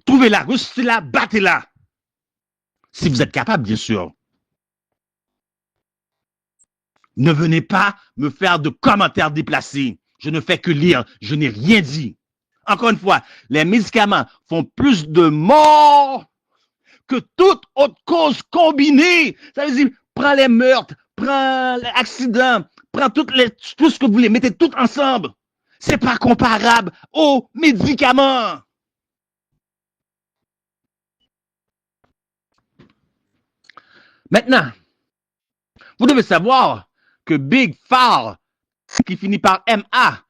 Trouvez-la, restez-la, battez-la. Si vous êtes capable, bien sûr. Ne venez pas me faire de commentaires déplacés. Je ne fais que lire. Je n'ai rien dit. Encore une fois, les médicaments font plus de morts que toute autre cause combinée. Ça veut dire, prends les meurtres, prends les accidents, prends tout ce que vous voulez, mettez tout ensemble. C'est pas comparable aux médicaments. Maintenant, vous devez savoir que Big Pharma, qui finit par MA,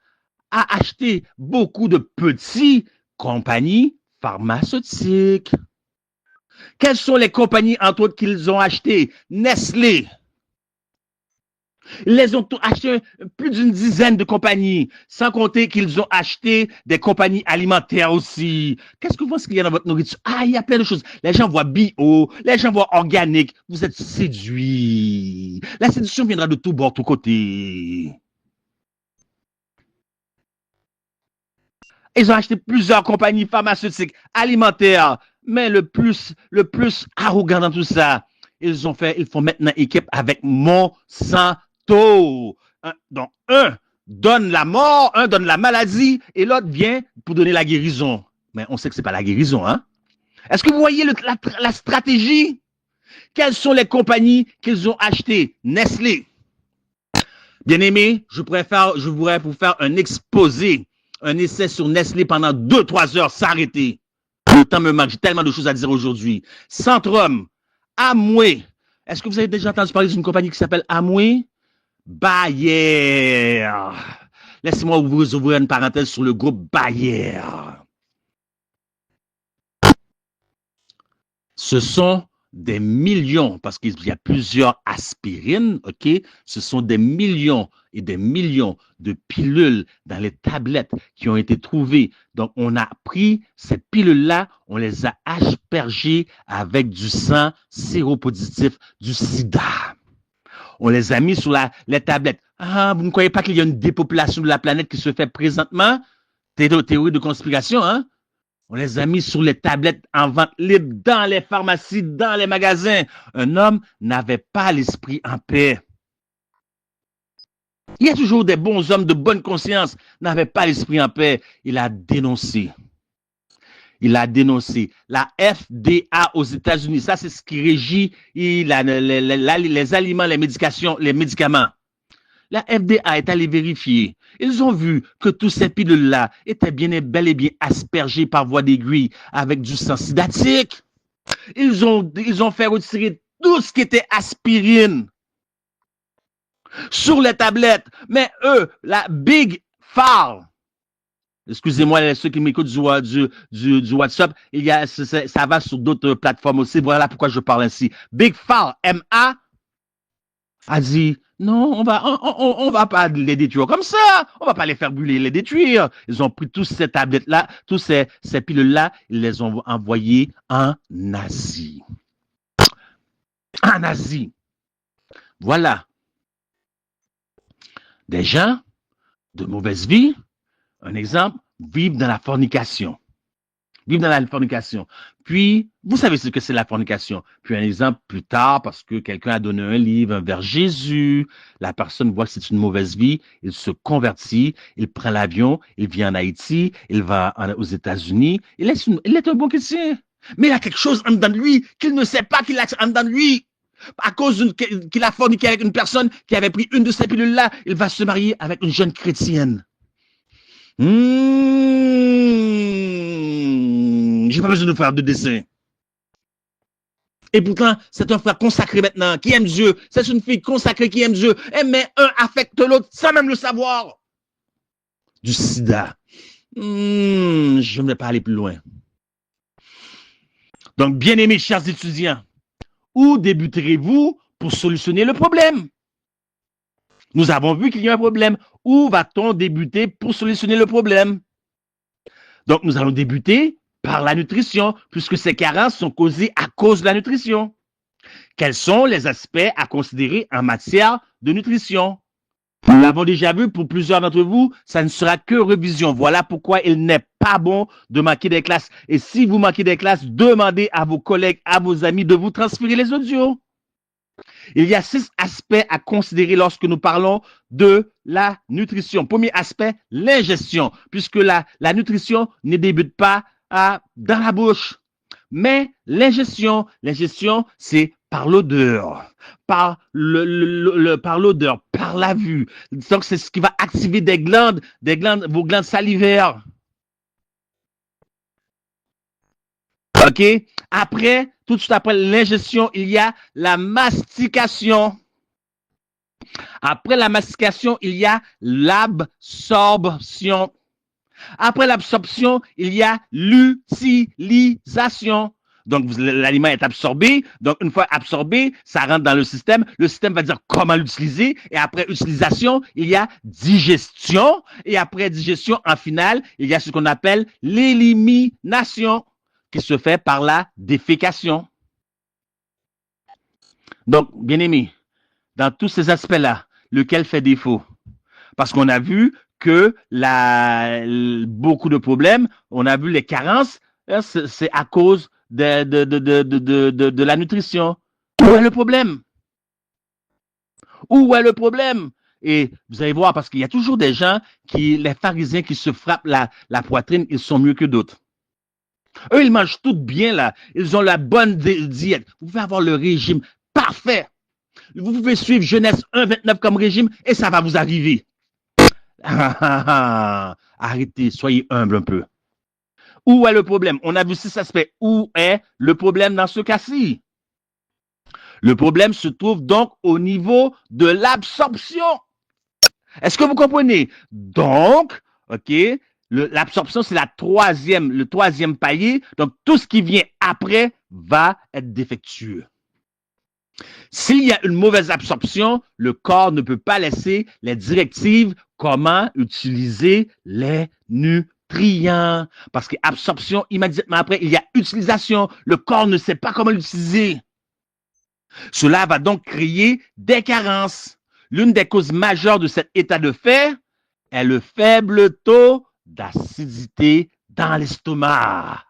a acheté beaucoup de petites compagnies pharmaceutiques. Quelles sont les compagnies, entre autres, qu'ils ont achetées? Nestlé. Ils les ont acheté plus d'une dizaine de compagnies, sans compter qu'ils ont acheté des compagnies alimentaires aussi. Qu'est-ce que vous pensez qu'il y a dans votre nourriture? Ah, il y a plein de choses. Les gens voient bio, les gens voient organique. Vous êtes séduits. La séduction viendra de tout bord, tout côté. Ils ont acheté plusieurs compagnies pharmaceutiques, alimentaires, mais le plus arrogant dans tout ça, ils font maintenant équipe avec Monsanto. Donc, un donne la mort, un donne la maladie, et l'autre vient pour donner la guérison. Mais on sait que c'est pas la guérison, hein? Est-ce que vous voyez la stratégie? Quelles sont les compagnies qu'ils ont achetées? Nestlé. Bien aimé, je voudrais vous faire un exposé, un essai sur Nestlé pendant 2-3 heures, s'arrêter. Le temps me manque, j'ai tellement de choses à dire aujourd'hui. Centrum, Amway. Est-ce que vous avez déjà entendu parler d'une compagnie qui s'appelle Amway? Bayer. Laissez-moi vous ouvrir une parenthèse sur le groupe Bayer. Ce sont des millions, parce qu'il y a plusieurs aspirines, OK? Ce sont des millions et des millions de pilules dans les tablettes qui ont été trouvées. Donc, on a pris ces pilules-là, on les a aspergées avec du sang séropositif du sida. On les a mis sur les tablettes. Ah, vous ne croyez pas qu'il y a une dépopulation de la planète qui se fait présentement? Théorie de conspiration, hein? On les a mis sur les tablettes en vente libre, dans les pharmacies, dans les magasins. Un homme n'avait pas l'esprit en paix. Il y a toujours des bons hommes de bonne conscience, n'avaient pas l'esprit en paix. Il a dénoncé. La FDA aux États-Unis. Ça, c'est ce qui régit les aliments, les médicaments. La FDA est allée vérifier. Ils ont vu que tous ces pilules-là étaient bel et bien aspergées par voie d'aiguille avec du sang sidatique. Ils ont fait retirer tout ce qui était aspirine sur les tablettes. Mais eux, la Big Pharma, excusez-moi, ceux qui m'écoutent du WhatsApp, ça va sur d'autres plateformes aussi. Voilà pourquoi je parle ainsi. Big Pharma, MA, a dit, non, on va pas les détruire comme ça. On va pas les faire brûler, les détruire. Ils ont pris tous ces tablettes-là, tous ces pilules-là, ils les ont envoyées en Asie. En Asie. Voilà. Des gens de mauvaise vie, un exemple, vivent dans la fornication. Puis, vous savez ce que c'est la fornication. Puis, un exemple plus tard, parce que quelqu'un a donné un livre vers Jésus, la personne voit que c'est une mauvaise vie, il se convertit, il prend l'avion, il vient en Haïti, il va aux États-Unis, il est un bon chrétien. Mais il y a quelque chose en dedans de lui qu'il ne sait pas qu'il a en dedans de lui. À cause qu'il a forniqué avec une personne qui avait pris une de ces pilules-là, il va se marier avec une jeune chrétienne. J'ai pas besoin de faire de dessin. Et pourtant, c'est un frère consacré maintenant, qui aime Dieu. C'est une fille consacrée qui aime Dieu. Mais un affecte l'autre sans même le savoir. Du sida. Je ne vais pas aller plus loin. Donc, bien aimés chers étudiants, où débuterez-vous pour solutionner le problème? Nous avons vu qu'il y a un problème. Où va-t-on débuter pour solutionner le problème? Donc, nous allons débuter par la nutrition, puisque ces carences sont causées à cause de la nutrition. Quels sont les aspects à considérer en matière de nutrition? Nous l'avons déjà vu pour plusieurs d'entre vous, ça ne sera que révision. Voilà pourquoi il n'est pas bon de manquer des classes. Et si vous manquez des classes, demandez à vos collègues, à vos amis de vous transférer les audios. Il y a 6 aspects à considérer lorsque nous parlons de la nutrition. Premier aspect, l'ingestion, puisque la nutrition ne débute pas dans la bouche. Mais l'ingestion, c'est par l'odeur, par l'odeur, par la vue. Donc, c'est ce qui va activer vos glandes salivaires. OK? Après, tout de suite après l'ingestion, il y a la mastication. Après la mastication, il y a l'absorption. Après l'absorption, il y a l'utilisation. Donc, l'aliment est absorbé. Donc, une fois absorbé, ça rentre dans le système. Le système va dire comment l'utiliser. Et après utilisation, il y a digestion. Et après digestion, en finale, il y a ce qu'on appelle l'élimination qui se fait par la défécation. Donc, bien aimé, dans tous ces aspects-là, lequel fait défaut? Parce qu'on a vu que beaucoup de problèmes, on a vu les carences, c'est à cause de la nutrition. Où est le problème? Où est le problème? Et vous allez voir, parce qu'il y a toujours des gens les pharisiens qui se frappent la poitrine, ils sont mieux que d'autres. Eux, ils mangent tout bien là. Ils ont la bonne diète. Vous pouvez avoir le régime parfait. Vous pouvez suivre Genèse 1,29 comme régime et ça va vous arriver. Arrêtez, soyez humble un peu. Où est le problème? On a vu 6 aspects. Où est le problème dans ce cas-ci? Le problème se trouve donc au niveau de l'absorption. Est-ce que vous comprenez? Donc, OK, l'absorption, c'est le troisième palier. Donc, tout ce qui vient après va être défectueux. S'il y a une mauvaise absorption, le corps ne peut pas laisser les directives comment utiliser les nutriments. Parce qu'absorption, immédiatement après, il y a utilisation. Le corps ne sait pas comment l'utiliser. Cela va donc créer des carences. L'une des causes majeures de cet état de fait est le faible taux d'acidité dans l'estomac.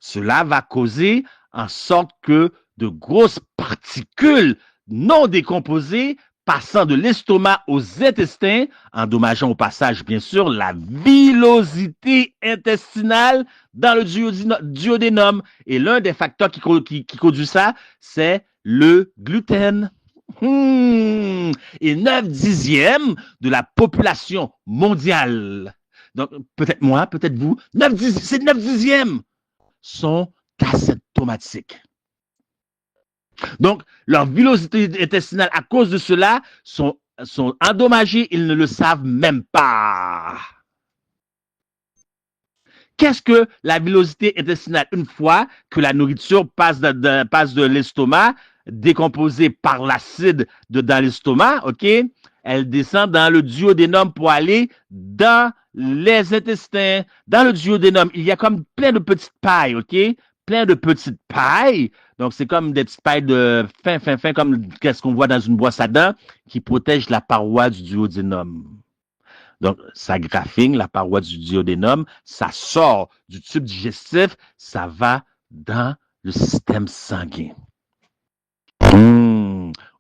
Cela va causer en sorte que de grosses particules non décomposées passant de l'estomac aux intestins, endommageant au passage, bien sûr, la villosité intestinale dans le duodénum. Et l'un des facteurs qui conduit ça, c'est le gluten. Et 9/10 de la population mondiale, donc peut-être moi, peut-être vous, c'est 9/10 sont asymptomatiques. Donc, leur villosité intestinale, à cause de cela, sont endommagées, ils ne le savent même pas. Qu'est-ce que la villosité intestinale? Une fois que la nourriture passe de l'estomac, décomposée par l'acide dans l'estomac, OK? Elle descend dans le duodénum pour aller dans les intestins. Dans le duodénum, il y a comme plein de petites pailles, OK? Plein de petites pailles. Donc, c'est comme des petites pailles de fin, comme qu'est-ce qu'on voit dans une brosse à dents qui protège la paroi du duodénum. Donc, ça graphine la paroi du duodénum, ça sort du tube digestif, ça va dans le système sanguin.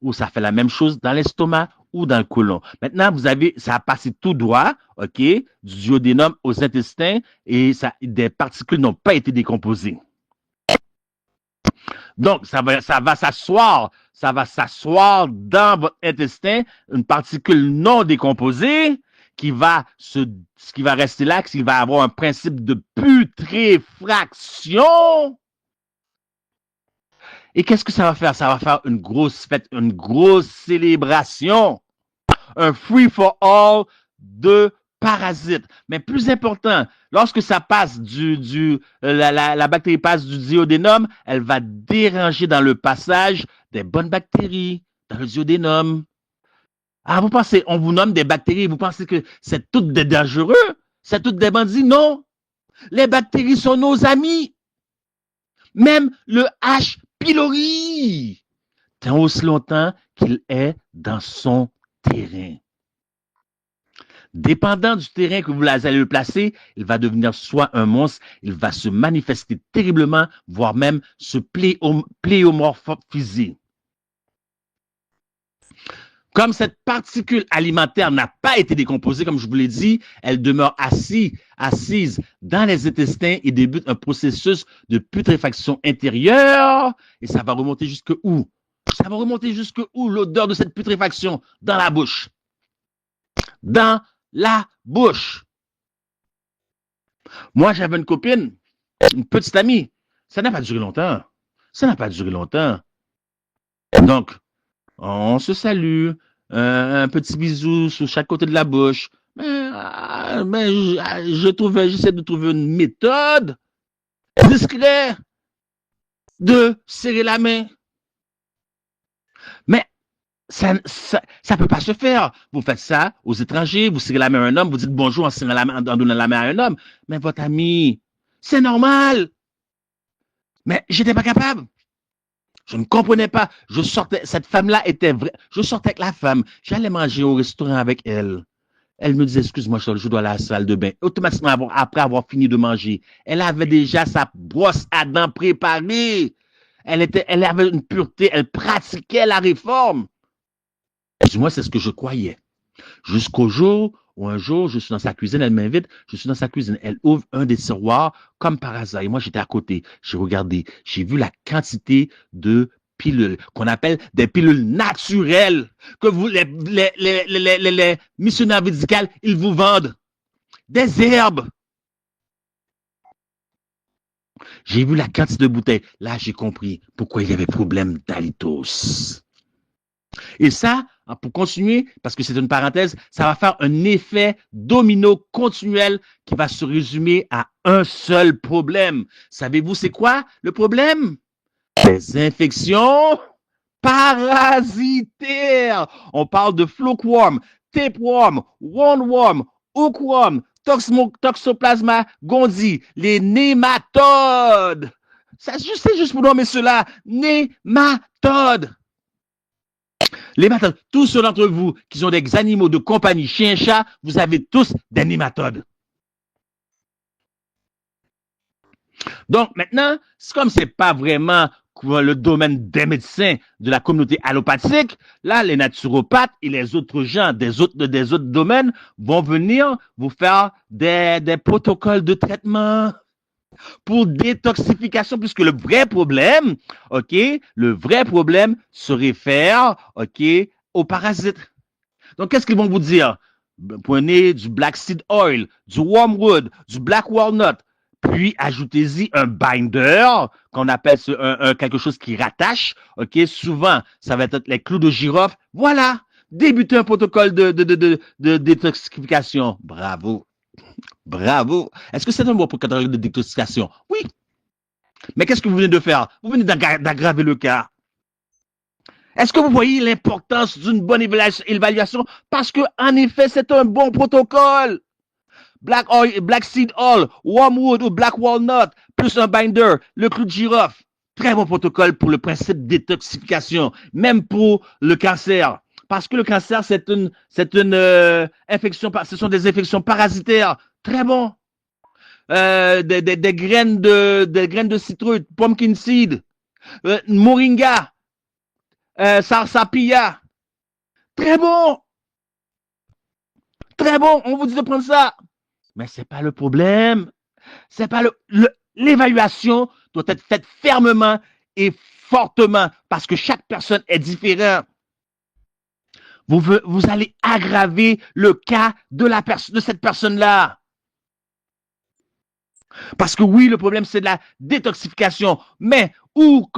Ou ça fait la même chose dans l'estomac ou dans le côlon. Maintenant, ça a passé tout droit, OK, du duodénum aux intestins et des particules n'ont pas été décomposées. Donc, ça va s'asseoir dans votre intestin, une particule non décomposée qui va rester là, qui va avoir un principe de putréfaction. Et qu'est-ce que ça va faire? Ça va faire une grosse fête, une grosse célébration, un free for all de parasites. Mais plus important, lorsque ça passe la bactérie passe du duodénum, elle va déranger dans le passage des bonnes bactéries dans le duodénum. Ah, vous pensez, on vous nomme des bactéries, vous pensez que c'est toutes des dangereux? C'est toutes des bandits? Non. Les bactéries sont nos amis. Même le H. pylori, tant aussi longtemps qu'il est dans son terrain. Dépendant du terrain que vous allez le placer, il va devenir soit un monstre, il va se manifester terriblement, voire même se pléomorphiser. Comme cette particule alimentaire n'a pas été décomposée, comme je vous l'ai dit, elle demeure assise dans les intestins et débute un processus de putréfaction intérieure. Et ça va remonter jusque où? Ça va remonter jusque où l'odeur de cette putréfaction? Dans la bouche. Dans la bouche. Moi, j'avais une copine, une petite amie. Ça n'a pas duré longtemps. Donc, on se salue, un petit bisou sur chaque côté de la bouche. Mais j'essaie de trouver une méthode discrète de serrer la main. Mais ça peut pas se faire. Vous faites ça aux étrangers, vous serrez la main à un homme, vous dites bonjour en donnant la main à un homme. Mais votre ami, c'est normal. Mais j'étais pas capable. Je ne comprenais pas. Cette femme-là était vraie. Je sortais avec la femme. J'allais manger au restaurant avec elle. Elle me disait, excuse-moi, Charles, je dois aller à la salle de bain. Automatiquement, après avoir fini de manger, elle avait déjà sa brosse à dents préparée. Elle avait une pureté, elle pratiquait la réforme. Du moins, c'est ce que je croyais. Jusqu'au jour où un jour, je suis dans sa cuisine, elle m'invite, je suis dans sa cuisine, elle ouvre un des tiroirs comme par hasard. Et moi, j'étais à côté. J'ai regardé, j'ai vu la quantité de pilules qu'on appelle des pilules naturelles que vous, les missionnaires médicaux, ils vous vendent. Des herbes. J'ai vu la quantité de bouteilles. Là, j'ai compris pourquoi il y avait problème d'halitos. Et ça, pour continuer, parce que c'est une parenthèse, ça va faire un effet domino continuel qui va se résumer à un seul problème. Savez-vous c'est quoi le problème? Les infections parasitaires. On parle de flockworm, tapeworm, roundworm, hookworm, toxoplasma gondii, les nématodes. Ça, c'est juste pour nommer cela, nématodes. Les nématodes, tous ceux d'entre vous qui sont des animaux de compagnie, chien, chat, vous avez tous des nématodes. Donc maintenant, comme c'est pas vraiment le domaine des médecins de la communauté allopathique, là, les naturopathes et les autres gens des autres domaines vont venir vous faire des protocoles de traitement pour détoxification, puisque le vrai problème, OK, le vrai problème se réfère, OK, aux parasites. Donc, qu'est-ce qu'ils vont vous dire? Prenez du black seed oil, du wormwood, du black walnut, puis ajoutez-y un binder, qu'on appelle quelque chose qui rattache, OK? Souvent, ça va être les clous de girofle. Voilà! Débutez un protocole de détoxification. Bravo! Bravo! Est-ce que c'est un bon protocole de détoxification? Oui! Mais qu'est-ce que vous venez de faire? Vous venez d'aggraver le cas. Est-ce que vous voyez l'importance d'une bonne évaluation? Parce que, en effet, c'est un bon protocole. Black seed oil, wormwood ou black walnut, plus un binder, le clou de girofle. Très bon protocole pour le principe de détoxification, même pour le cancer. Parce que le cancer, c'est une infection, ce sont des infections parasitaires. Très bon. Des graines de citrouille, pumpkin seed, moringa, sarsapilla. Très bon. Très bon. On vous dit de prendre ça. Mais c'est pas le problème. C'est pas l'évaluation doit être faite fermement et fortement parce que chaque personne est différente. Vous allez aggraver le cas de cette personne-là. Parce que oui, le problème, c'est de la détoxification. Mais où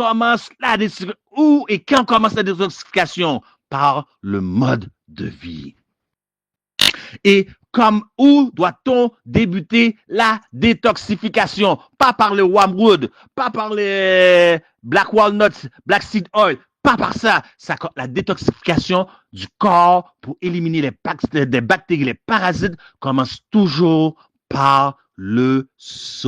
et quand commence la détoxification? Par le mode de vie. Et où doit-on débuter la détoxification? Pas par le wormwood, pas par les black walnuts, black seed oil, pas par ça. La détoxification du corps pour éliminer des bactéries, les parasites, commence toujours par le sommeil.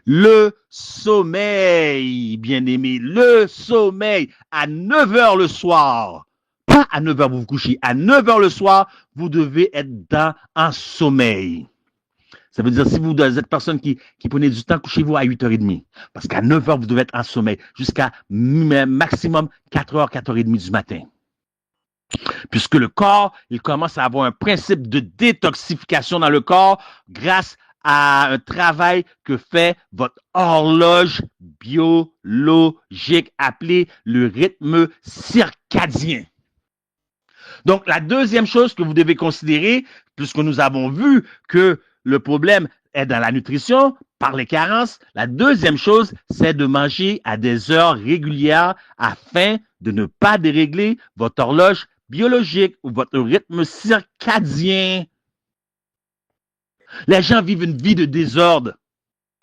Le sommeil, bien-aimé, le sommeil à 9 heures le soir. Pas à 9 heures vous vous couchez, à 9 heures le soir, vous devez être dans un sommeil. Ça veut dire si vous êtes personne qui prenez du temps, couchez-vous à 8h30. Parce qu'à 9 heures, vous devez être en sommeil jusqu'à maximum 4h, 4h30 du matin. Puisque le corps, il commence à avoir un principe de détoxification dans le corps grâce à un travail que fait votre horloge biologique appelé le rythme circadien. Donc, la deuxième chose que vous devez considérer, puisque nous avons vu que le problème est dans la nutrition, par les carences, la deuxième chose, c'est de manger à des heures régulières afin de ne pas dérégler votre horloge biologique ou votre rythme circadien. Les gens vivent une vie de désordre.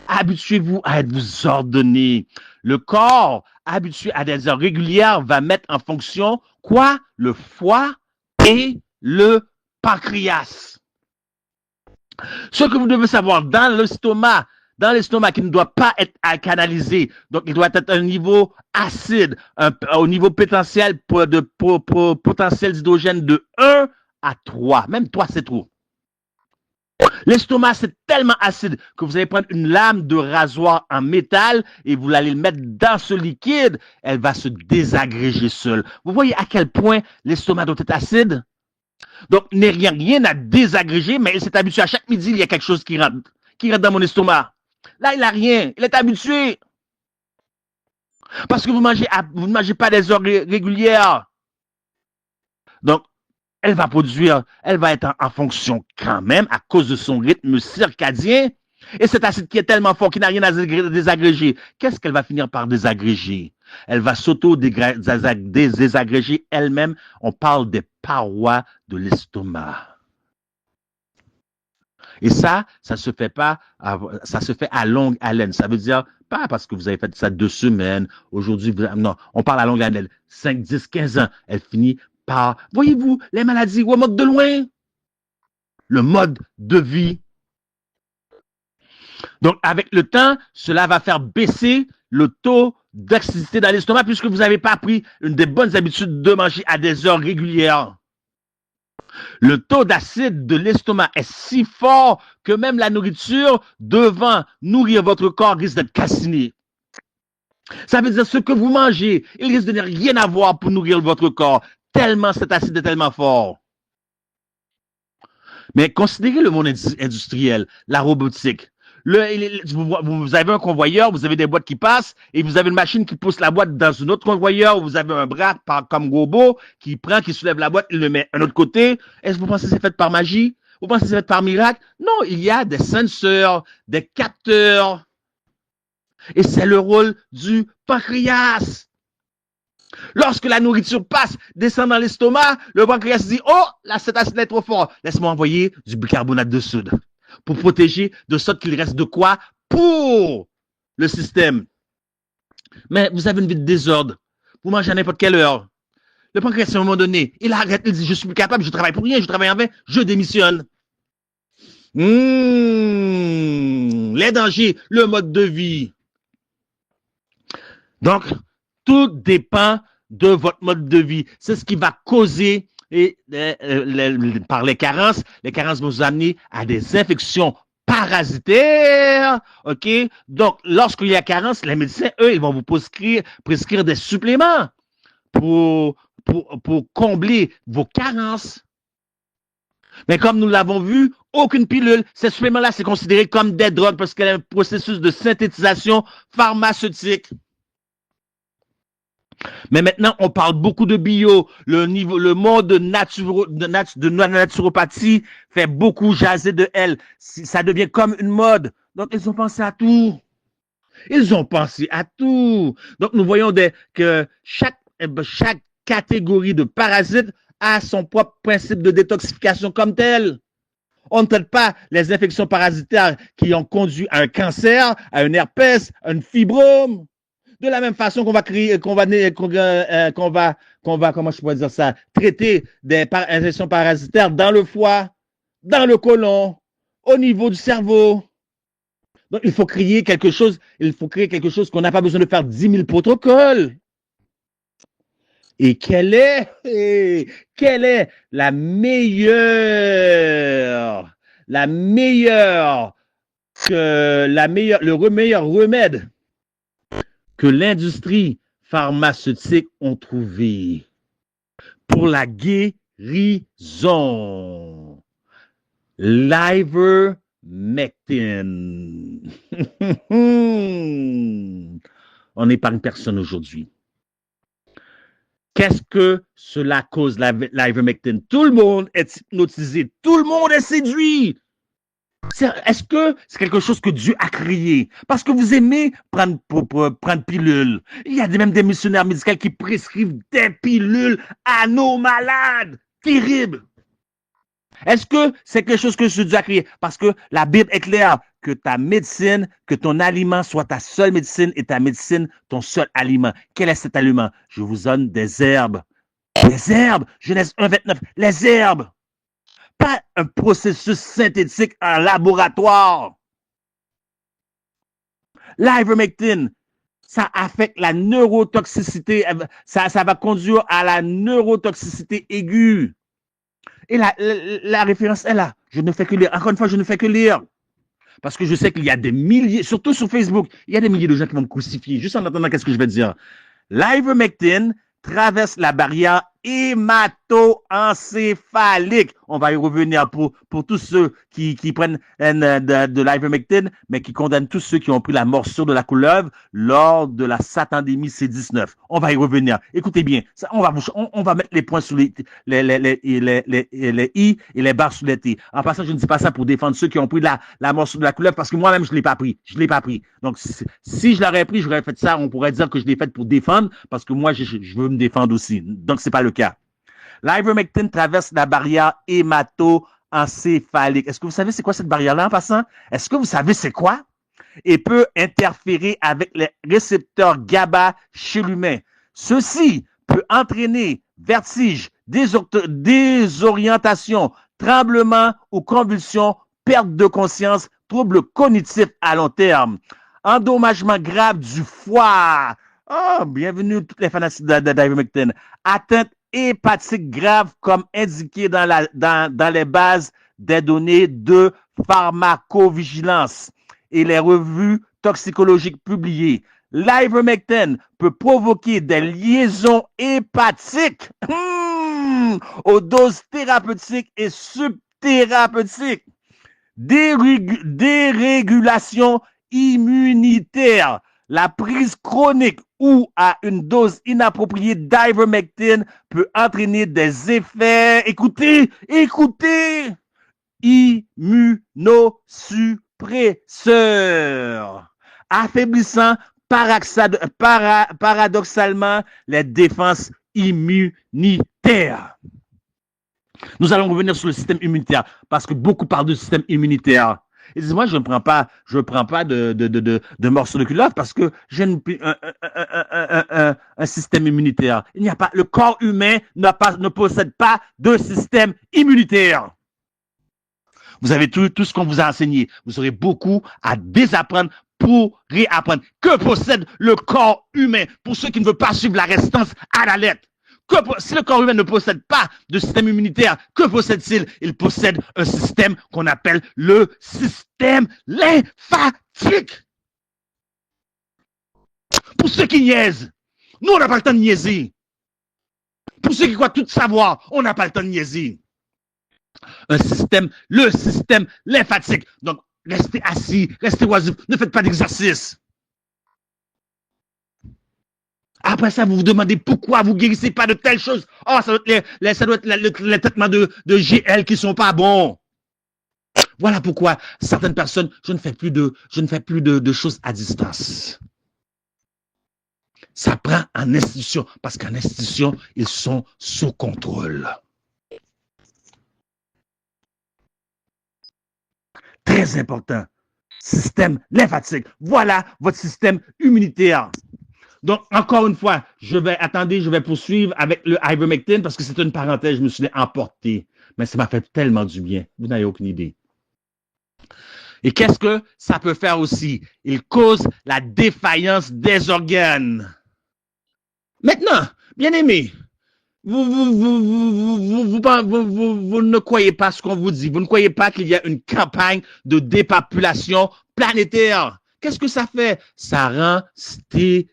Habituez-vous à être ordonné. Le corps, habitué à des heures régulières, va mettre en fonction quoi? Le foie et le pancréas. Ce que vous devez savoir, dans l'estomac, dans l'estomac qui ne doit pas être canalisé. Donc, il doit être à un niveau acide, au niveau potentiel potentiel d'hydrogène de 1 à 3. Même 3, c'est trop. L'estomac, c'est tellement acide que vous allez prendre une lame de rasoir en métal et vous allez le mettre dans ce liquide. Elle va se désagréger seule. Vous voyez à quel point l'estomac doit être acide? Donc, il n'y a rien à désagréger, mais il s'est habitué à chaque midi, il y a quelque chose qui rentre dans mon estomac. Là, il n'a rien. Il est habitué. Parce que vous ne mangez pas des heures régulières. Donc, elle va être en fonction quand même à cause de son rythme circadien. Et cet acide qui est tellement fort qu'il n'a rien à désagréger, qu'est-ce qu'elle va finir par désagréger? Elle va s'auto-désagréger elle-même. On parle des parois de l'estomac. Et ça se fait pas, ça se fait à longue haleine. Ça veut dire, pas parce que vous avez fait ça 2 semaines, aujourd'hui, non, on parle à longue haleine. 5, 10, 15 ans, elle finit par, voyez-vous, les maladies remontent de loin. Le mode de vie. Donc, avec le temps, cela va faire baisser le taux d'acidité dans l'estomac puisque vous n'avez pas pris une des bonnes habitudes de manger à des heures régulières. Le taux d'acide de l'estomac est si fort que même la nourriture devant nourrir votre corps risque d'être calcinée. Ça veut dire ce que vous mangez, il risque de ne rien avoir pour nourrir votre corps, tellement cet acide est tellement fort. Mais considérez le monde industriel, la robotique. Vous avez un convoyeur, vous avez des boîtes qui passent et vous avez une machine qui pousse la boîte dans un autre convoyeur, vous avez un bras comme robot qui soulève la boîte, il le met à un autre côté. Est-ce que vous pensez que c'est fait par magie? Vous pensez que c'est fait par miracle? Non, il y a des senseurs, des capteurs. Et c'est le rôle du pancréas. Lorsque la nourriture descend dans l'estomac, le pancréas dit « Oh, là, cet acide est trop fort. Laisse-moi envoyer du bicarbonate de soude. » Pour protéger de sorte qu'il reste de quoi pour le système. Mais vous avez une vie de désordre. Vous mangez à n'importe quelle heure. Le pancréas, à un moment donné, il arrête, il dit, je suis plus capable, je travaille pour rien, je travaille en vain, je démissionne. Les dangers, le mode de vie. Donc, tout dépend de votre mode de vie. C'est ce qui va causer par les carences vont vous amener à des infections parasitaires, ok? Donc, lorsqu'il y a carence, les médecins, eux, ils vont vous prescrire des suppléments pour combler vos carences. Mais comme nous l'avons vu, aucune pilule, ces suppléments-là, c'est considéré comme des drogues parce qu'il y a un processus de synthétisation pharmaceutique. Mais maintenant, on parle beaucoup de bio. Le monde de la naturopathie fait beaucoup jaser de elle. Ça devient comme une mode. Donc, ils ont pensé à tout. Ils ont pensé à tout. Donc, nous voyons que chaque catégorie de parasites a son propre principe de détoxification comme tel. On ne traite pas les infections parasitaires qui ont conduit à un cancer, à un herpès, à une fibrome. De la même façon qu'on va comment je pourrais dire ça, traiter des infections parasitaires dans le foie, dans le côlon, au niveau du cerveau. Donc, il faut créer quelque chose qu'on n'a pas besoin de faire 10 000 protocoles. Et quelle est le meilleur remède que l'industrie pharmaceutique ont trouvé pour la guérison? L'ivermectin. On n'épargne personne aujourd'hui. Qu'est-ce que cela cause, l'ivermectin? Tout le monde est hypnotisé, tout le monde est séduit. Est-ce que c'est quelque chose que Dieu a créé? Parce que vous aimez prendre pilule. Il y a même des missionnaires médicaux qui prescrivent des pilules à nos malades. Terrible. Est-ce que c'est quelque chose que Dieu a créé? Parce que la Bible est claire que ta médecine, que ton aliment soit ta seule médecine et ta médecine ton seul aliment. Quel est cet aliment? Je vous donne des herbes. Les herbes. Genèse 1, 29. Les herbes. Pas un processus synthétique en laboratoire. L'ivermectin, ça affecte la neurotoxicité, ça va conduire à la neurotoxicité aiguë. Et la référence est là. Je ne fais que lire. Encore une fois, je ne fais que lire. Parce que je sais qu'il y a des milliers, surtout sur Facebook, il y a des milliers de gens qui vont me crucifier. Juste en attendant, qu'est-ce que je vais dire? L'ivermectin traverse la barrière hémato-encéphalique. On va y revenir pour tous ceux qui prennent de l'ivermectin, mais qui condamnent tous ceux qui ont pris la morsure de la couleuvre lors de la satandémie C19. On va y revenir. Écoutez bien, ça, on va mettre les points sur les I et les barres sur les T. En passant, je ne dis pas ça pour défendre ceux qui ont pris la morsure de la couleuvre, parce que moi-même, je ne l'ai pas pris. Je ne l'ai pas pris. Donc, si je l'aurais pris, j'aurais fait ça, on pourrait dire que je l'ai fait pour défendre, parce que moi, je veux me défendre aussi. Donc, c'est pas le cas. L'ivermectin traverse la barrière hémato-encéphalique. Est-ce que vous savez c'est quoi cette barrière-là en passant? Est-ce que vous savez c'est quoi? Et peut interférer avec les récepteurs GABA chez l'humain. Ceci peut entraîner vertige, désorientation, tremblement ou convulsion, perte de conscience, troubles cognitifs à long terme, endommagement grave du foie. Oh, bienvenue toutes les fanatiques d'ivermectin. Atteinte hépatique grave comme indiqué dans les bases des données de pharmacovigilance et les revues toxicologiques publiées. L'ivermectin peut provoquer des liaisons hépatiques aux doses thérapeutiques et subthérapeutiques, dérégulation immunitaire, la prise chronique ou à une dose inappropriée d'ivermectin peut entraîner des effets, écoutez, immunosuppresseurs, affaiblissant paradoxalement les défenses immunitaires. Nous allons revenir sur le système immunitaire parce que beaucoup parlent du système immunitaire. Et moi, je ne prends pas de morceaux de culotte parce que j'ai un système immunitaire. Il n'y a pas, le corps humain ne possède pas de système immunitaire. Vous avez tout ce qu'on vous a enseigné. Vous aurez beaucoup à désapprendre pour réapprendre. Que possède le corps humain pour ceux qui ne veulent pas suivre la restance à la lettre? Si le corps humain ne possède pas de système immunitaire, que possède-t-il? Il possède un système qu'on appelle le système lymphatique. Pour ceux qui niaisent, nous, on n'a pas le temps de niaiser. Pour ceux qui croient tout savoir, on n'a pas le temps de niaiser. Le système lymphatique. Donc, restez assis, restez oisifs, ne faites pas d'exercice. Après ça, vous vous demandez pourquoi vous ne guérissez pas de telles choses. Oh, ça doit être les traitements de GL qui ne sont pas bons. Voilà pourquoi certaines personnes, je ne fais plus de choses à distance. Ça prend en institution, parce qu'en institution, ils sont sous contrôle. Très important. Système lymphatique. Voilà votre système immunitaire. Donc, encore une fois, je vais poursuivre avec le ivermectin parce que c'est une parenthèse, je me suis emporté. Mais ça m'a fait tellement du bien. Vous n'avez aucune idée. Et qu'est-ce que ça peut faire aussi? Il cause la défaillance des organes. Maintenant, bien aimé, vous ne croyez pas ce qu'on vous dit. Vous ne croyez pas qu'il y a une campagne de dépopulation planétaire. Qu'est-ce que ça fait? Ça rend stérile.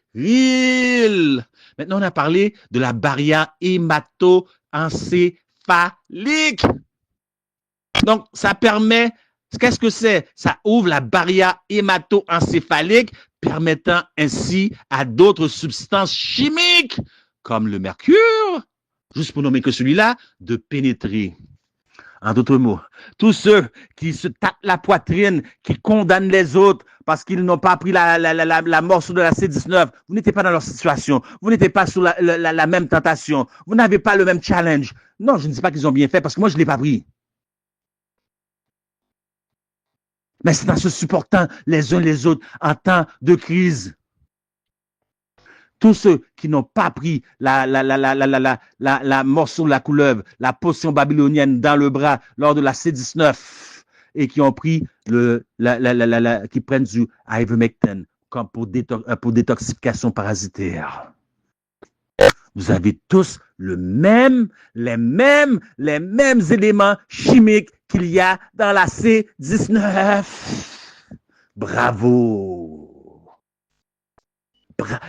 Maintenant, on a parlé de la barrière hémato-encéphalique. Donc, ça permet, qu'est-ce que c'est? Ça ouvre la barrière hémato-encéphalique, permettant ainsi à d'autres substances chimiques, comme le mercure, juste pour nommer que celui-là, de pénétrer. En d'autres mots, tous ceux qui se tapent la poitrine, qui condamnent les autres parce qu'ils n'ont pas pris la morsure de la C19, vous n'étiez pas dans leur situation, vous n'étiez pas sur la même tentation, vous n'avez pas le même challenge. Non, je ne dis pas qu'ils ont bien fait parce que moi, je ne l'ai pas pris. Mais c'est en se supportant les uns les autres en temps de crise. Tous ceux qui n'ont pas pris la morsure de la couleuvre, la potion babylonienne dans le bras lors de la C19 et qui ont pris qui prennent du ivermectin comme pour détoxification parasitaire. Vous avez tous les mêmes éléments chimiques qu'il y a dans la C19. Bravo.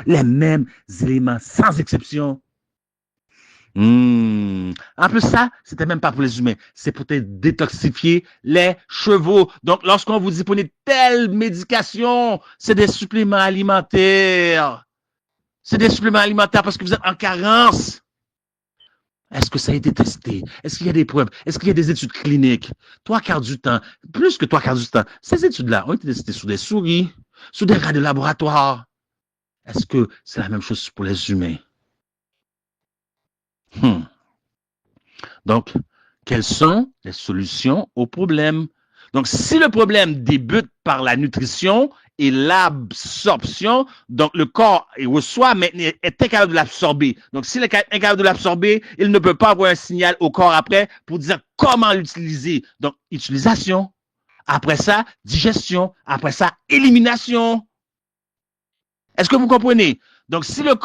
Les mêmes éléments, sans exception. En plus, ça, c'était même pas pour les humains. C'est pour détoxifier les chevaux. Donc, lorsqu'on vous dit prenez telle médication, c'est des suppléments alimentaires. C'est des suppléments alimentaires parce que vous êtes en carence. Est-ce que ça a été testé? Est-ce qu'il y a des preuves? Est-ce qu'il y a des études cliniques? Trois quarts du temps, plus que trois quarts du temps, ces études-là ont été testées sur des souris, sur des rats de laboratoire. Est-ce que c'est la même chose pour les humains? Donc, quelles sont les solutions au problème? Donc, si le problème débute par la nutrition et l'absorption, donc le corps reçoit, mais est incapable de l'absorber. Donc, s'il est incapable de l'absorber, il ne peut pas avoir un signal au corps après pour dire comment l'utiliser. Donc, utilisation. Après ça, digestion. Après ça, élimination. Est-ce que vous comprenez? Donc, si le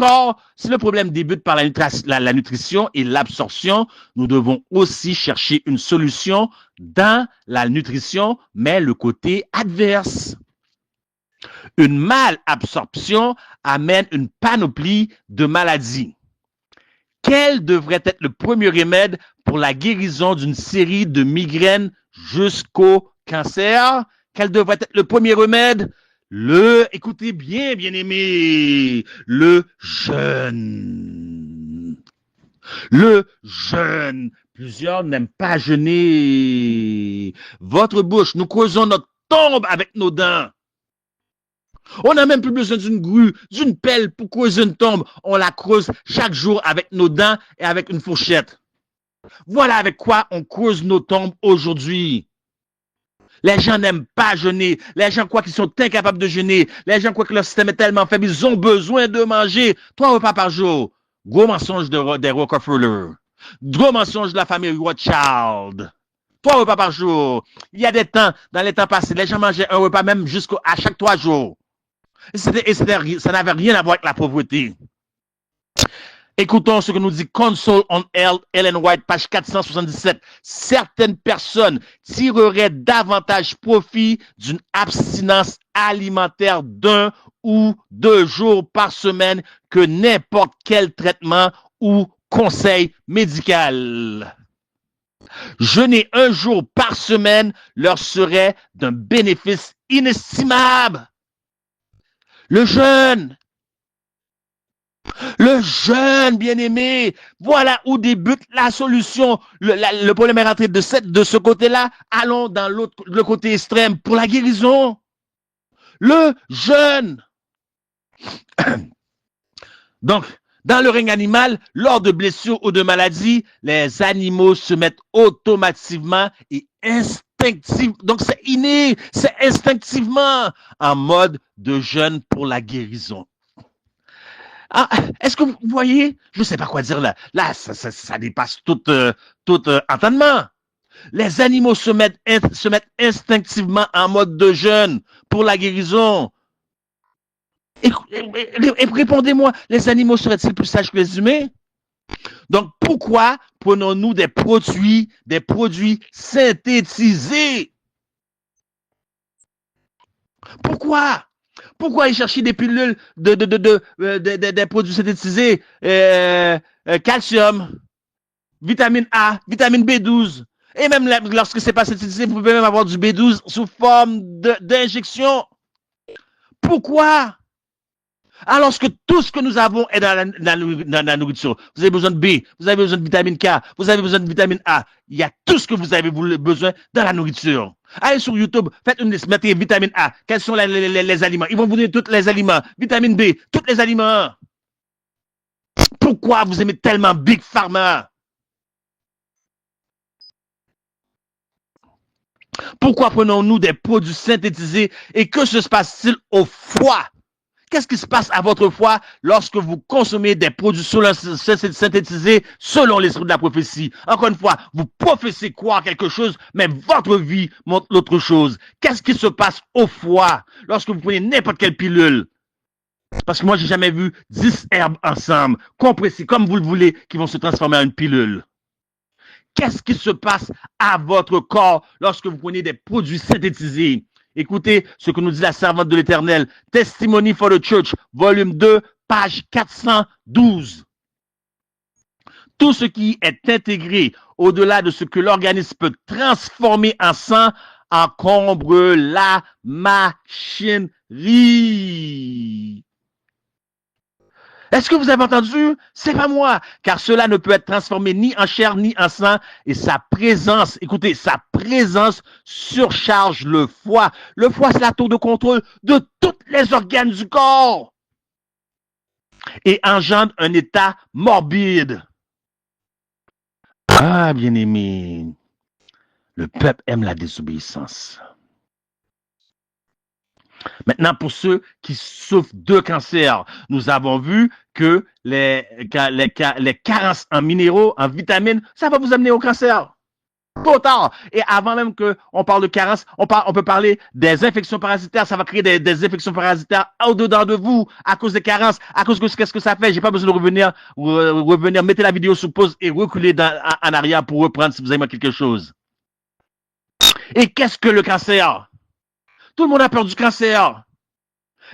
problème débute par la nutrition et l'absorption, nous devons aussi chercher une solution dans la nutrition, mais le côté adverse. Une malabsorption amène une panoplie de maladies. Quel devrait être le premier remède pour la guérison d'une série de migraines jusqu'au cancer? Quel devrait être le premier remède? Écoutez bien, bien-aimé, le jeûne. Le jeûne. Plusieurs n'aiment pas jeûner. Votre bouche, nous creusons notre tombe avec nos dents. On n'a même plus besoin d'une grue, d'une pelle pour creuser une tombe. On la creuse chaque jour avec nos dents et avec une fourchette. Voilà avec quoi on creuse nos tombes aujourd'hui. Les gens n'aiment pas jeûner. Les gens croient qu'ils sont incapables de jeûner. Les gens croient que leur système est tellement faible, ils ont besoin de manger 3 repas par jour. Gros mensonge des Rockefeller. Gros mensonge de la famille Rothschild. 3 repas par jour. Il y a des temps, dans les temps passés, les gens mangeaient un repas même à chaque 3 jours. Ça n'avait rien à voir avec la pauvreté. Écoutons ce que nous dit Console on Health, Ellen White, page 477. Certaines personnes tireraient davantage profit d'une abstinence alimentaire d'1 ou 2 jours par semaine que n'importe quel traitement ou conseil médical. Jeûner 1 jour par semaine leur serait d'un bénéfice inestimable. Le jeûne, bien-aimé, voilà où débute la solution. Le problème est rentré de ce côté-là. Allons dans le côté extrême pour la guérison. Le jeûne. Donc, dans le règne animal, lors de blessures ou de maladies, les animaux se mettent automatiquement et instinctivement, donc c'est inné, c'est instinctivement en mode de jeûne pour la guérison. Ah, est-ce que vous voyez? Je ne sais pas quoi dire là. Là, ça dépasse tout entendement. Les animaux se mettent instinctivement en mode de jeûne pour la guérison. Et répondez-moi, les animaux seraient-ils plus sages que les humains? Donc, pourquoi prenons-nous des produits synthétisés? Pourquoi aller chercher des pilules des produits synthétisés? Calcium, vitamine A, vitamine B12. Et même lorsque ce n'est pas synthétisé, vous pouvez même avoir du B12 sous forme d'injection. Pourquoi? Alors que tout ce que nous avons est dans la nourriture. Vous avez besoin de B, vous avez besoin de vitamine K, vous avez besoin de vitamine A. Il y a tout ce que vous avez besoin dans la nourriture. Allez sur YouTube, faites une liste, mettez vitamine A. Quels sont les aliments? Ils vont vous donner tous les aliments. Vitamine B, tous les aliments. Pourquoi vous aimez tellement Big Pharma? Pourquoi prenons-nous des produits synthétisés et que se passe-t-il au foie? Qu'est-ce qui se passe à votre foie lorsque vous consommez des produits synthétisés selon l'esprit de la prophétie? Encore une fois, vous professez croire quelque chose, mais votre vie montre l'autre chose. Qu'est-ce qui se passe au foie lorsque vous prenez n'importe quelle pilule? Parce que moi, j'ai jamais vu 10 herbes ensemble, compressées comme vous le voulez, qui vont se transformer en une pilule. Qu'est-ce qui se passe à votre corps lorsque vous prenez des produits synthétisés? Écoutez ce que nous dit la servante de l'Éternel. Testimony for the Church, volume 2, page 412. Tout ce qui est intégré au-delà de ce que l'organisme peut transformer en sang encombre la machinerie. Est-ce que vous avez entendu? C'est pas moi, car cela ne peut être transformé ni en chair ni en sang, et sa présence, écoutez, sa présence surcharge le foie. Le foie, c'est la tour de contrôle de tous les organes du corps et engendre un état morbide. Ah, bien-aimé, le peuple aime la désobéissance. Maintenant, pour ceux qui souffrent de cancer, nous avons vu que les carences en minéraux, en vitamines, ça va vous amener au cancer. Trop tard. Et avant même qu'on parle de carence, on peut parler des infections parasitaires. Ça va créer des infections parasitaires au-dedans de vous à cause des carences. À cause de qu'est-ce que ça fait? J'ai pas besoin de revenir. Mettez la vidéo sur pause et reculez en arrière pour reprendre si vous avez quelque chose. Et qu'est-ce que le cancer? Tout le monde a peur du cancer.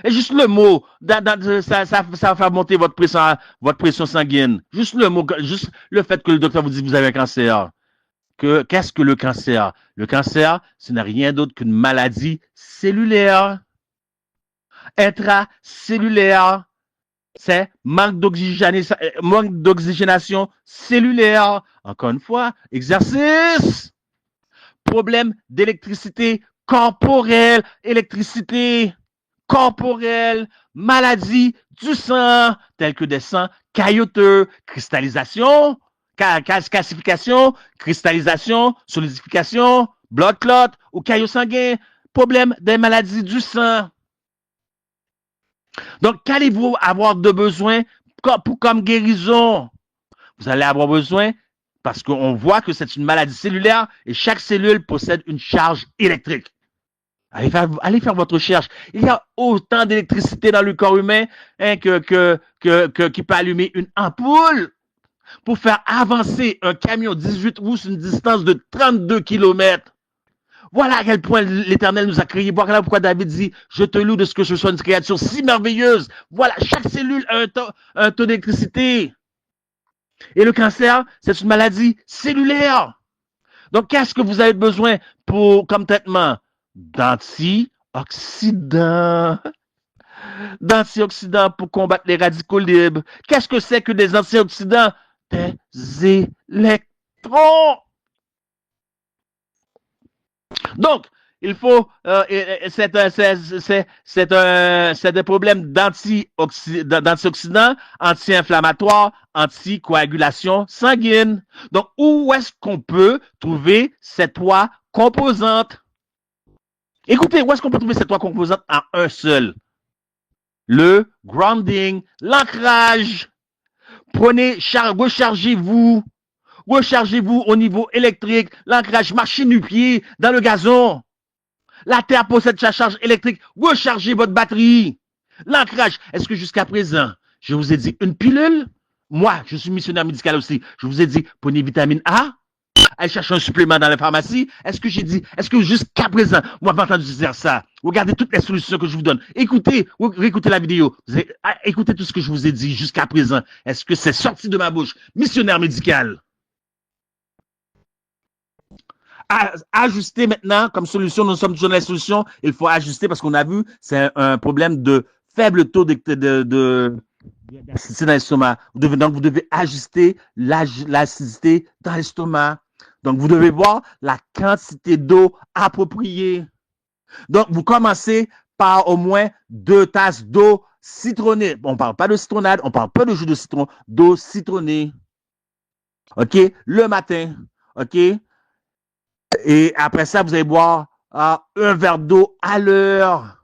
Et juste le mot, ça va faire monter votre pression sanguine. Juste le mot, juste le fait que le docteur vous dit que vous avez un cancer. Qu'est-ce que le cancer? Le cancer, ce n'est rien d'autre qu'une maladie cellulaire, intracellulaire. C'est manque d'oxygénation cellulaire. Encore une fois, exercice. Problème d'électricité corporelle, maladie du sang, telles que des sangs caillouteux, cristallisation, calcification, cristallisation, solidification, blood clot ou caillots sanguins, problème des maladies du sang. Donc, qu'allez-vous avoir de besoin comme guérison? Vous allez avoir besoin parce qu'on voit que c'est une maladie cellulaire et chaque cellule possède une charge électrique. Allez faire votre recherche. Il y a autant d'électricité dans le corps humain qui peut allumer une ampoule pour faire avancer un camion 18 roues sur une distance de 32 km. Voilà à quel point l'Éternel nous a créés. Voilà pourquoi David dit, je te loue de ce que je sois une créature si merveilleuse. Voilà, chaque cellule a un taux d'électricité. Et le cancer, c'est une maladie cellulaire. Donc, qu'est-ce que vous avez besoin comme traitement? D'antioxydants. D'antioxydants pour combattre les radicaux libres. Qu'est-ce que c'est que des antioxydants? Des électrons. Donc, il faut, c'est des problèmes d'antioxydants, anti-inflammatoires, anticoagulation sanguine. Donc, où est-ce qu'on peut trouver ces trois composantes? Écoutez, où est-ce qu'on peut trouver ces trois composantes en un seul? Le grounding, l'ancrage. Rechargez-vous au niveau électrique, l'ancrage, marchez du pied dans le gazon. La terre possède sa charge électrique, rechargez votre batterie. L'ancrage, est-ce que jusqu'à présent, je vous ai dit une pilule? Moi, je suis missionnaire médical aussi. Je vous ai dit, prenez vitamine A, allez chercher un supplément dans la pharmacie. Est-ce que jusqu'à présent, vous avez entendu dire ça? Regardez toutes les solutions que je vous donne. Écoutez la vidéo. Écoutez tout ce que je vous ai dit jusqu'à présent. Est-ce que c'est sorti de ma bouche? Missionnaire médical. Ajuster maintenant comme solution, nous sommes toujours dans la solution. Il faut ajuster parce qu'on a vu, c'est un problème de faible taux d'acidité dans l'estomac. Donc, vous devez ajuster l'acidité dans l'estomac. Donc, vous devez voir la quantité d'eau appropriée. Donc, vous commencez par au moins 2 tasses d'eau citronnée. On ne parle pas de citronnade, on ne parle pas de jus de citron, d'eau citronnée. OK? Le matin. OK? Et après ça, vous allez boire un verre d'eau à l'heure.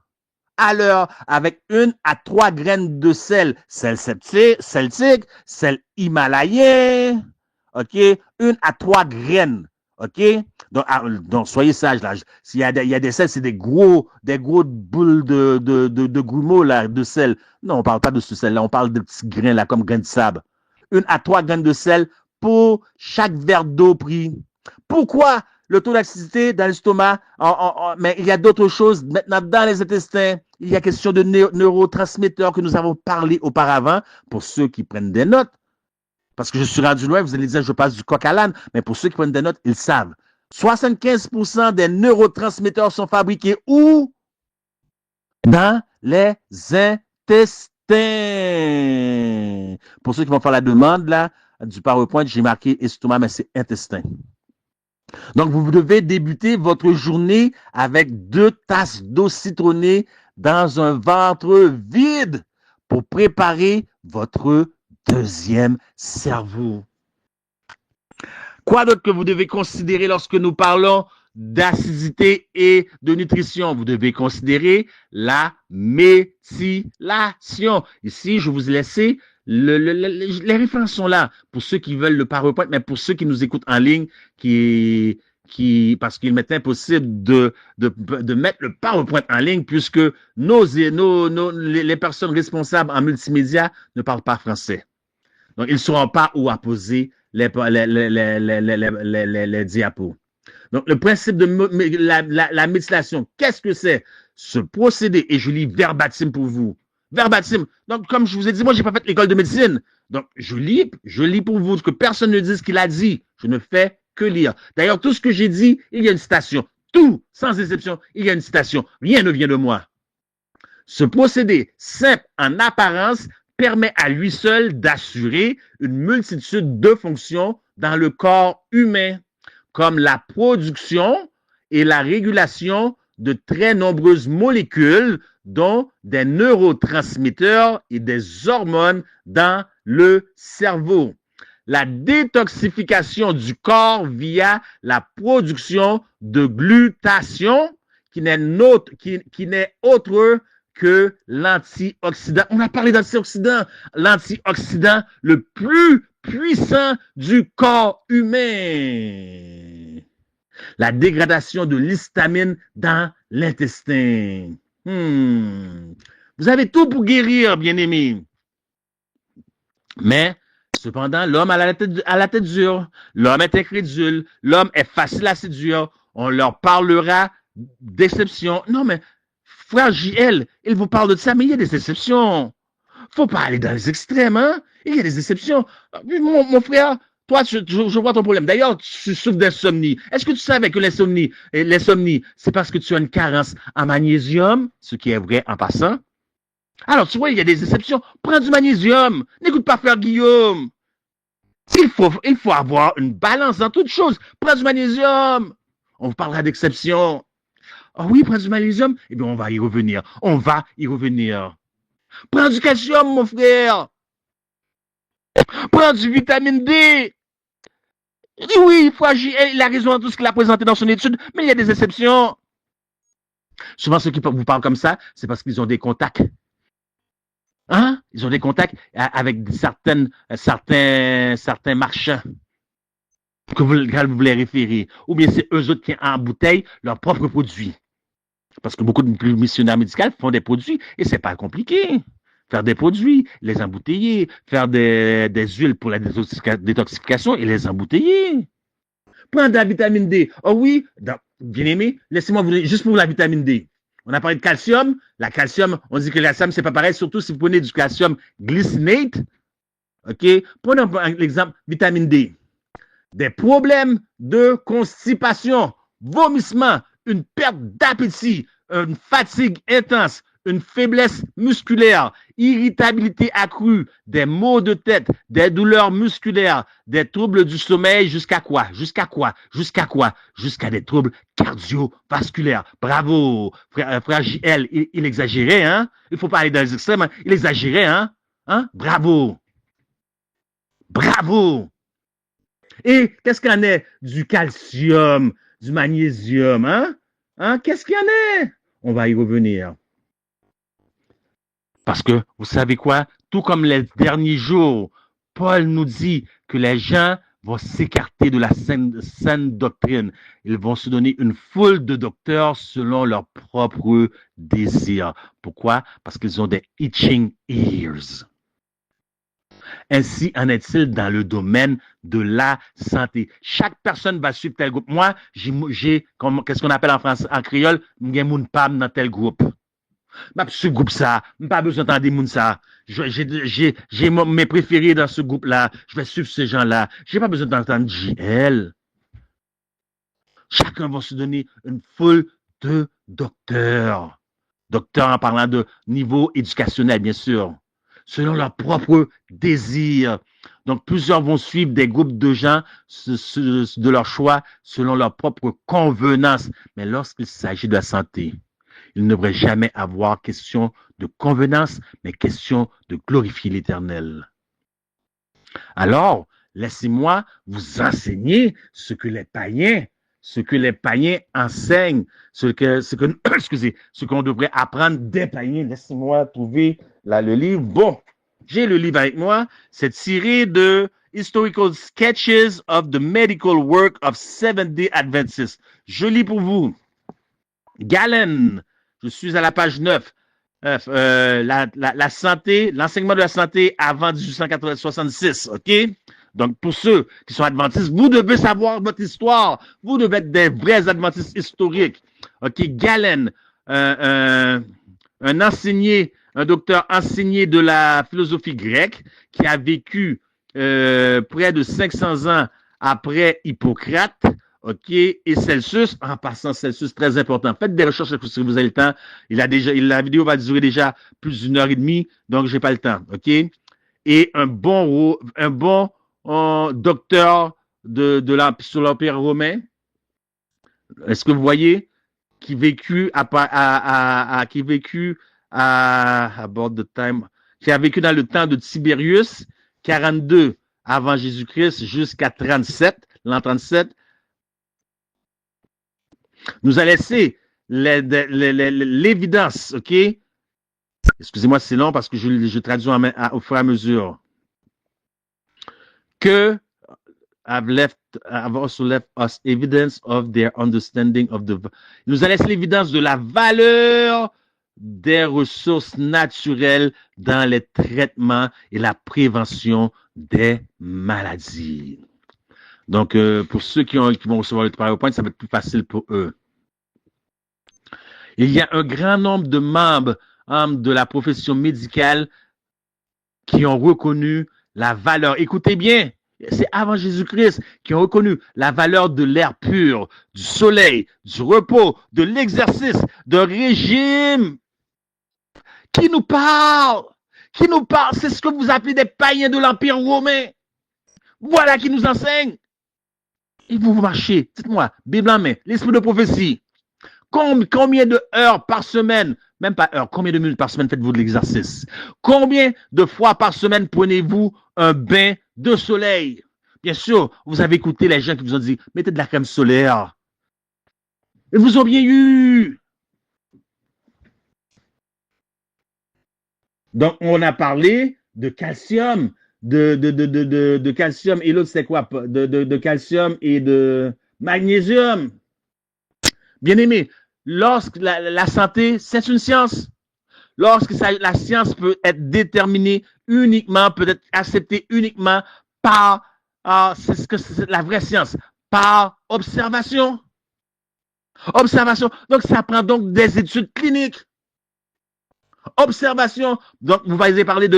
à l'heure avec 1 à 3 graines de sel celtique, sel himalayen, OK? 1 à 3 graines, OK? Donc soyez sages là. Il y a des sels, c'est des gros boules de grumeaux là, de sel. Non, on parle pas de ce sel-là, on parle de petits grains là, comme grains de sable. 1 à 3 graines de sel pour chaque verre d'eau pris. Pourquoi le taux d'acidité dans l'estomac? Mais il y a d'autres choses. Maintenant, dans les intestins, il y a question de neurotransmetteurs que nous avons parlé auparavant pour ceux qui prennent des notes. Parce que je suis rendu loin, vous allez dire, je passe du coq à l'âne, mais pour ceux qui prennent des notes, ils savent. 75% des neurotransmetteurs sont fabriqués où? Dans les intestins. Pour ceux qui vont faire la demande là, du PowerPoint, j'ai marqué estomac, mais c'est intestin. Donc, vous devez débuter votre journée avec 2 tasses d'eau citronnée dans un ventre vide pour préparer votre deuxième cerveau. Quoi d'autre que vous devez considérer lorsque nous parlons d'acidité et de nutrition? Vous devez considérer la méthylation. Ici, je vous ai laissé les références sont là pour ceux qui veulent le PowerPoint, mais pour ceux qui nous écoutent en ligne, parce qu'il m'est impossible de mettre le PowerPoint en ligne puisque les personnes responsables en multimédia ne parlent pas français. Donc, ils ne sauront pas où apposer les diapos. Donc, le principe de la méthylation, qu'est-ce que c'est? Ce procédé, et je lis verbatim pour vous. Verbatim. Donc, comme je vous ai dit, moi, je n'ai pas fait l'école de médecine. Donc, je lis pour vous, que personne ne dise ce qu'il a dit. Je ne fais que lire. D'ailleurs, tout ce que j'ai dit, il y a une citation. Tout, sans exception, il y a une citation. Rien ne vient de moi. Ce procédé, simple en apparence, permet à lui seul d'assurer une multitude de fonctions dans le corps humain, comme la production et la régulation de très nombreuses molécules, dont des neurotransmetteurs et des hormones dans le cerveau. La détoxification du corps via la production de glutathion, qui n'est autre que l'antioxydant. On a parlé d'antioxydant. L'antioxydant le plus puissant du corps humain. La dégradation de l'histamine dans l'intestin. Vous avez tout pour guérir, bien-aimés. Mais, cependant, l'homme a la tête dure. L'homme est incrédule. L'homme est facile à séduire. On leur parlera d'exception. Non, mais frère JL, il vous parle de ça, mais il y a des exceptions. Faut pas aller dans les extrêmes, hein? Il y a des exceptions. Mon frère, toi, je vois ton problème. D'ailleurs, tu souffres d'insomnie. Est-ce que tu savais que l'insomnie, c'est parce que tu as une carence en magnésium, ce qui est vrai en passant? Alors, tu vois, il y a des exceptions. Prends du magnésium. N'écoute pas frère Guillaume. Il faut avoir une balance dans toutes choses. Prends du magnésium. On vous parlera d'exceptions. Ah oui, prends du magnésium. Eh bien, on va y revenir. Prends du calcium, mon frère. Prends du vitamine D. Oui, il faut agir. Il a raison dans tout ce qu'il a présenté dans son étude, mais il y a des exceptions. Souvent, ceux qui vous parlent comme ça, c'est parce qu'ils ont des contacts. Hein? Ils ont des contacts avec certains marchands que vous les référez. Ou bien c'est eux autres qui embouteillent leurs propres produits. Parce que beaucoup de missionnaires médicaux font des produits et c'est pas compliqué. Faire des produits, les embouteiller, faire des huiles pour la détoxification et les embouteiller. Prendre de la vitamine D. Oh oui, bien aimé, laissez-moi vous donner juste pour la vitamine D. On a parlé de calcium. La calcium, on dit que le calcium, c'est pas pareil, surtout si vous prenez du calcium glycinate. OK? Prenons l'exemple vitamine D. Des problèmes de constipation, vomissement, une perte d'appétit, une fatigue intense, une faiblesse musculaire, irritabilité accrue, des maux de tête, des douleurs musculaires, des troubles du sommeil, jusqu'à quoi? Jusqu'à des troubles cardiovasculaires. Bravo, frère JL, il exagérait, hein? Il ne faut pas aller dans les extrêmes, hein? Il exagérait, hein? Bravo. Et qu'est-ce qu'il y en est du calcium, du magnésium, hein? Qu'est-ce qu'il y en est? On va y revenir. Parce que, vous savez quoi? Tout comme les derniers jours, Paul nous dit que les gens vont s'écarter de la saine doctrine. Ils vont se donner une foule de docteurs selon leurs propres désirs. Pourquoi? Parce qu'ils ont des itching ears. Ainsi en est-il dans le domaine de la santé. Chaque personne va suivre tel groupe. Moi, qu'est-ce qu'on appelle en France, en créole, j'ai mon pam dans tel groupe. Ce groupe ça, pas besoin d'entendre des gens ça. J'ai mes préférés dans ce groupe-là. Je vais suivre ces gens-là. J'ai pas besoin d'entendre JL. Chacun va se donner une foule de docteurs. Docteurs en parlant de niveau éducationnel, bien sûr. Selon leurs propres désirs. Donc, plusieurs vont suivre des groupes de gens de leur choix selon leur propre convenance. Mais lorsqu'il s'agit de la santé, il ne devrait jamais avoir question de convenance, mais question de glorifier l'Éternel. Alors, laissez-moi vous enseigner ce que les païens enseignent, ce qu'on devrait apprendre des païens. Laissez-moi trouver là le livre. Bon, j'ai le livre avec moi. C'est tiré de Historical Sketches of the Medical Work of Seventh-day Adventists. Je lis pour vous. Galen, je suis à la page 9. La santé, l'enseignement de la santé avant 1866, OK? Donc, pour ceux qui sont adventistes, vous devez savoir votre histoire. Vous devez être des vrais adventistes historiques. OK? Galen, un docteur enseigné de la philosophie grecque qui a vécu près de 500 ans après Hippocrate. OK, et Celsius, en passant, Celsius, très important. Faites des recherches si vous avez le temps. La vidéo va durer déjà plus d'une heure et demie, donc j'ai pas le temps. OK? Et un bon docteur sur l'Empire romain. Est-ce que vous voyez? Qui vécu à qui a vécu dans le temps de Tibérius, 42 avant Jésus-Christ jusqu'à 37, l'an 37. Nous a laissé l'évidence, OK? Excusez-moi, c'est long parce que je traduis au fur et à mesure. Que have also left us evidence of their understanding of the... Il nous a laissé l'évidence de la valeur des ressources naturelles dans les traitements et la prévention des maladies. Donc, pour ceux qui vont recevoir le PowerPoint, ça va être plus facile pour eux. Il y a un grand nombre de membres de la profession médicale qui ont reconnu la valeur. Écoutez bien, c'est avant Jésus-Christ qui ont reconnu la valeur de l'air pur, du soleil, du repos, de l'exercice, d'un régime. Qui nous parle? C'est ce que vous appelez des païens de l'Empire romain. Voilà qui nous enseigne. Et vous marchez, dites-moi, Bible en main, l'esprit de prophétie. Combien de heures par semaine, même pas heures, combien de minutes par semaine faites-vous de l'exercice? Combien de fois par semaine prenez-vous un bain de soleil? Bien sûr, vous avez écouté les gens qui vous ont dit, mettez de la crème solaire. Ils vous ont bien eu. Donc, on a parlé de calcium, de calcium, et l'autre, c'est quoi? De calcium et de magnésium. Bien aimé, lorsque la santé, c'est une science. Lorsque la science peut être déterminée uniquement, peut être acceptée uniquement par, c'est ce que c'est la vraie science, par observation. Observation. Donc, ça prend donc des études cliniques. Observation. Donc, vous allez parler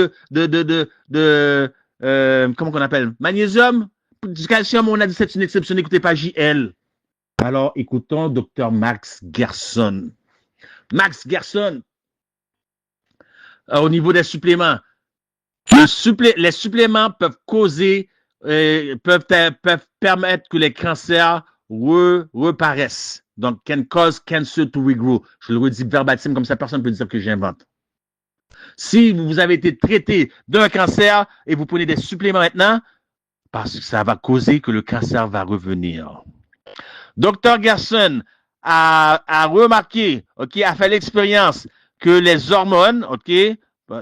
comment qu'on appelle? Magnésium, du calcium, on a dit c'est une exception, n'écoutez pas JL. Alors, écoutons Dr. Max Gerson. Max Gerson, au niveau des suppléments, les suppléments peuvent causer, peuvent permettre que les cancers reparaissent. Donc, can cause cancer to regrow. Je le redis verbatim, comme ça, personne ne peut dire que j'invente. Si vous avez été traité d'un cancer et vous prenez des suppléments maintenant, parce que ça va causer que le cancer va revenir. Dr. Gerson a remarqué, OK, a fait l'expérience que les hormones, OK,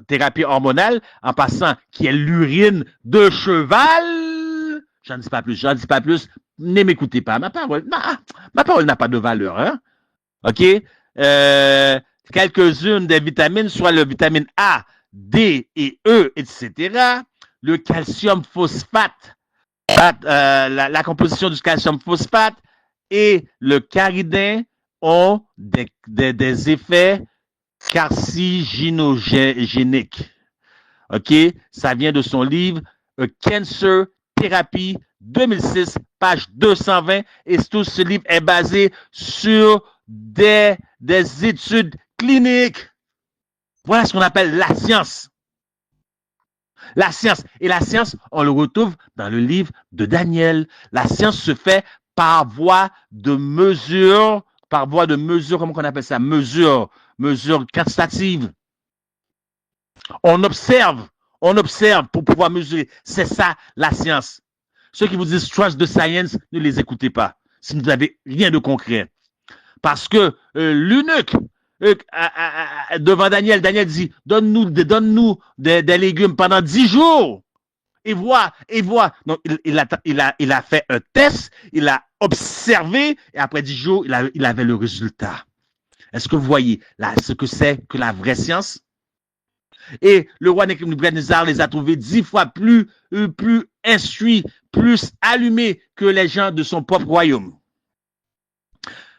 thérapie hormonale, en passant, qui est l'urine de cheval. J'en dis pas plus. Ne m'écoutez pas. Ma parole n'a pas de valeur, hein. OK? Quelques-unes des vitamines, soit le vitamine A, D et E, etc. Le calcium phosphate, la composition du calcium phosphate et le caridin ont des effets carcinogéniques. OK? Ça vient de son livre Cancer Therapy 2006, page 220. Et tout ce livre est basé sur des études cliniques. Voilà ce qu'on appelle la science. La science. Et la science, on le retrouve dans le livre de Daniel. La science se fait par voie de mesure, comment on appelle ça? Mesure quantitative. On observe pour pouvoir mesurer. C'est ça, la science. Ceux qui vous disent trust the science, ne les écoutez pas. Si vous n'avez rien de concret. Parce que l'eunuque, devant Daniel dit, donne-nous des légumes pendant 10 jours. Et vois. Donc, il a fait un test, il a observé, et après 10 jours, il avait le résultat. Est-ce que vous voyez là ce que c'est que la vraie science? Et le roi Nebuchadnezzar les a trouvés 10 fois plus instruits, plus allumés que les gens de son propre royaume.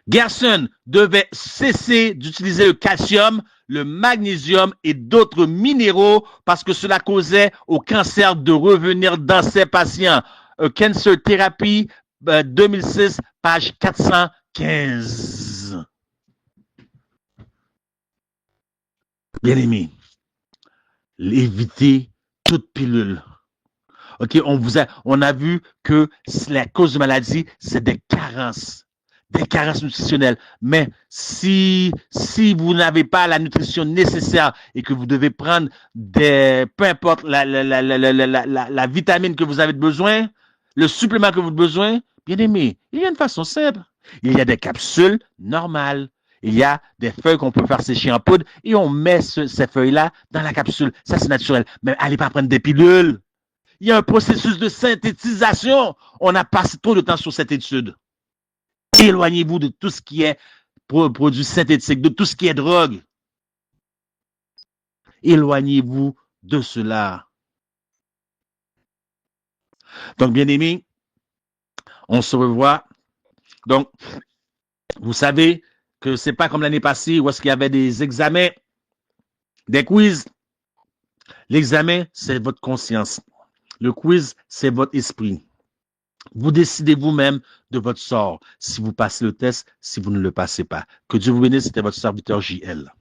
Gerson devait cesser d'utiliser le calcium, le magnésium et d'autres minéraux parce que cela causait au cancer de revenir dans ses patients. Cancer Therapy 2006, page 415. Bien aimé, évitez toute pilule. OK, on a vu que la cause de maladie, c'est des carences nutritionnelles. Mais si vous n'avez pas la nutrition nécessaire et que vous devez prendre peu importe la vitamine que vous avez besoin, le supplément que vous avez besoin, bien aimé, il y a une façon simple. Il y a des capsules normales. Il y a des feuilles qu'on peut faire sécher en poudre et on met ces feuilles-là dans la capsule. Ça, c'est naturel. Mais allez pas prendre des pilules. Il y a un processus de synthétisation. On a passé trop de temps sur cette étude. Éloignez-vous de tout ce qui est produit synthétique, de tout ce qui est drogue. Éloignez-vous de cela. Donc, bien aimés, on se revoit. Donc, vous savez que c'est pas comme l'année passée où est-ce qu'il y avait des examens, des quiz. L'examen, c'est votre conscience. Le quiz, c'est votre esprit. Vous décidez vous-même de votre sort, si vous passez le test, si vous ne le passez pas. Que Dieu vous bénisse, c'était votre serviteur JL.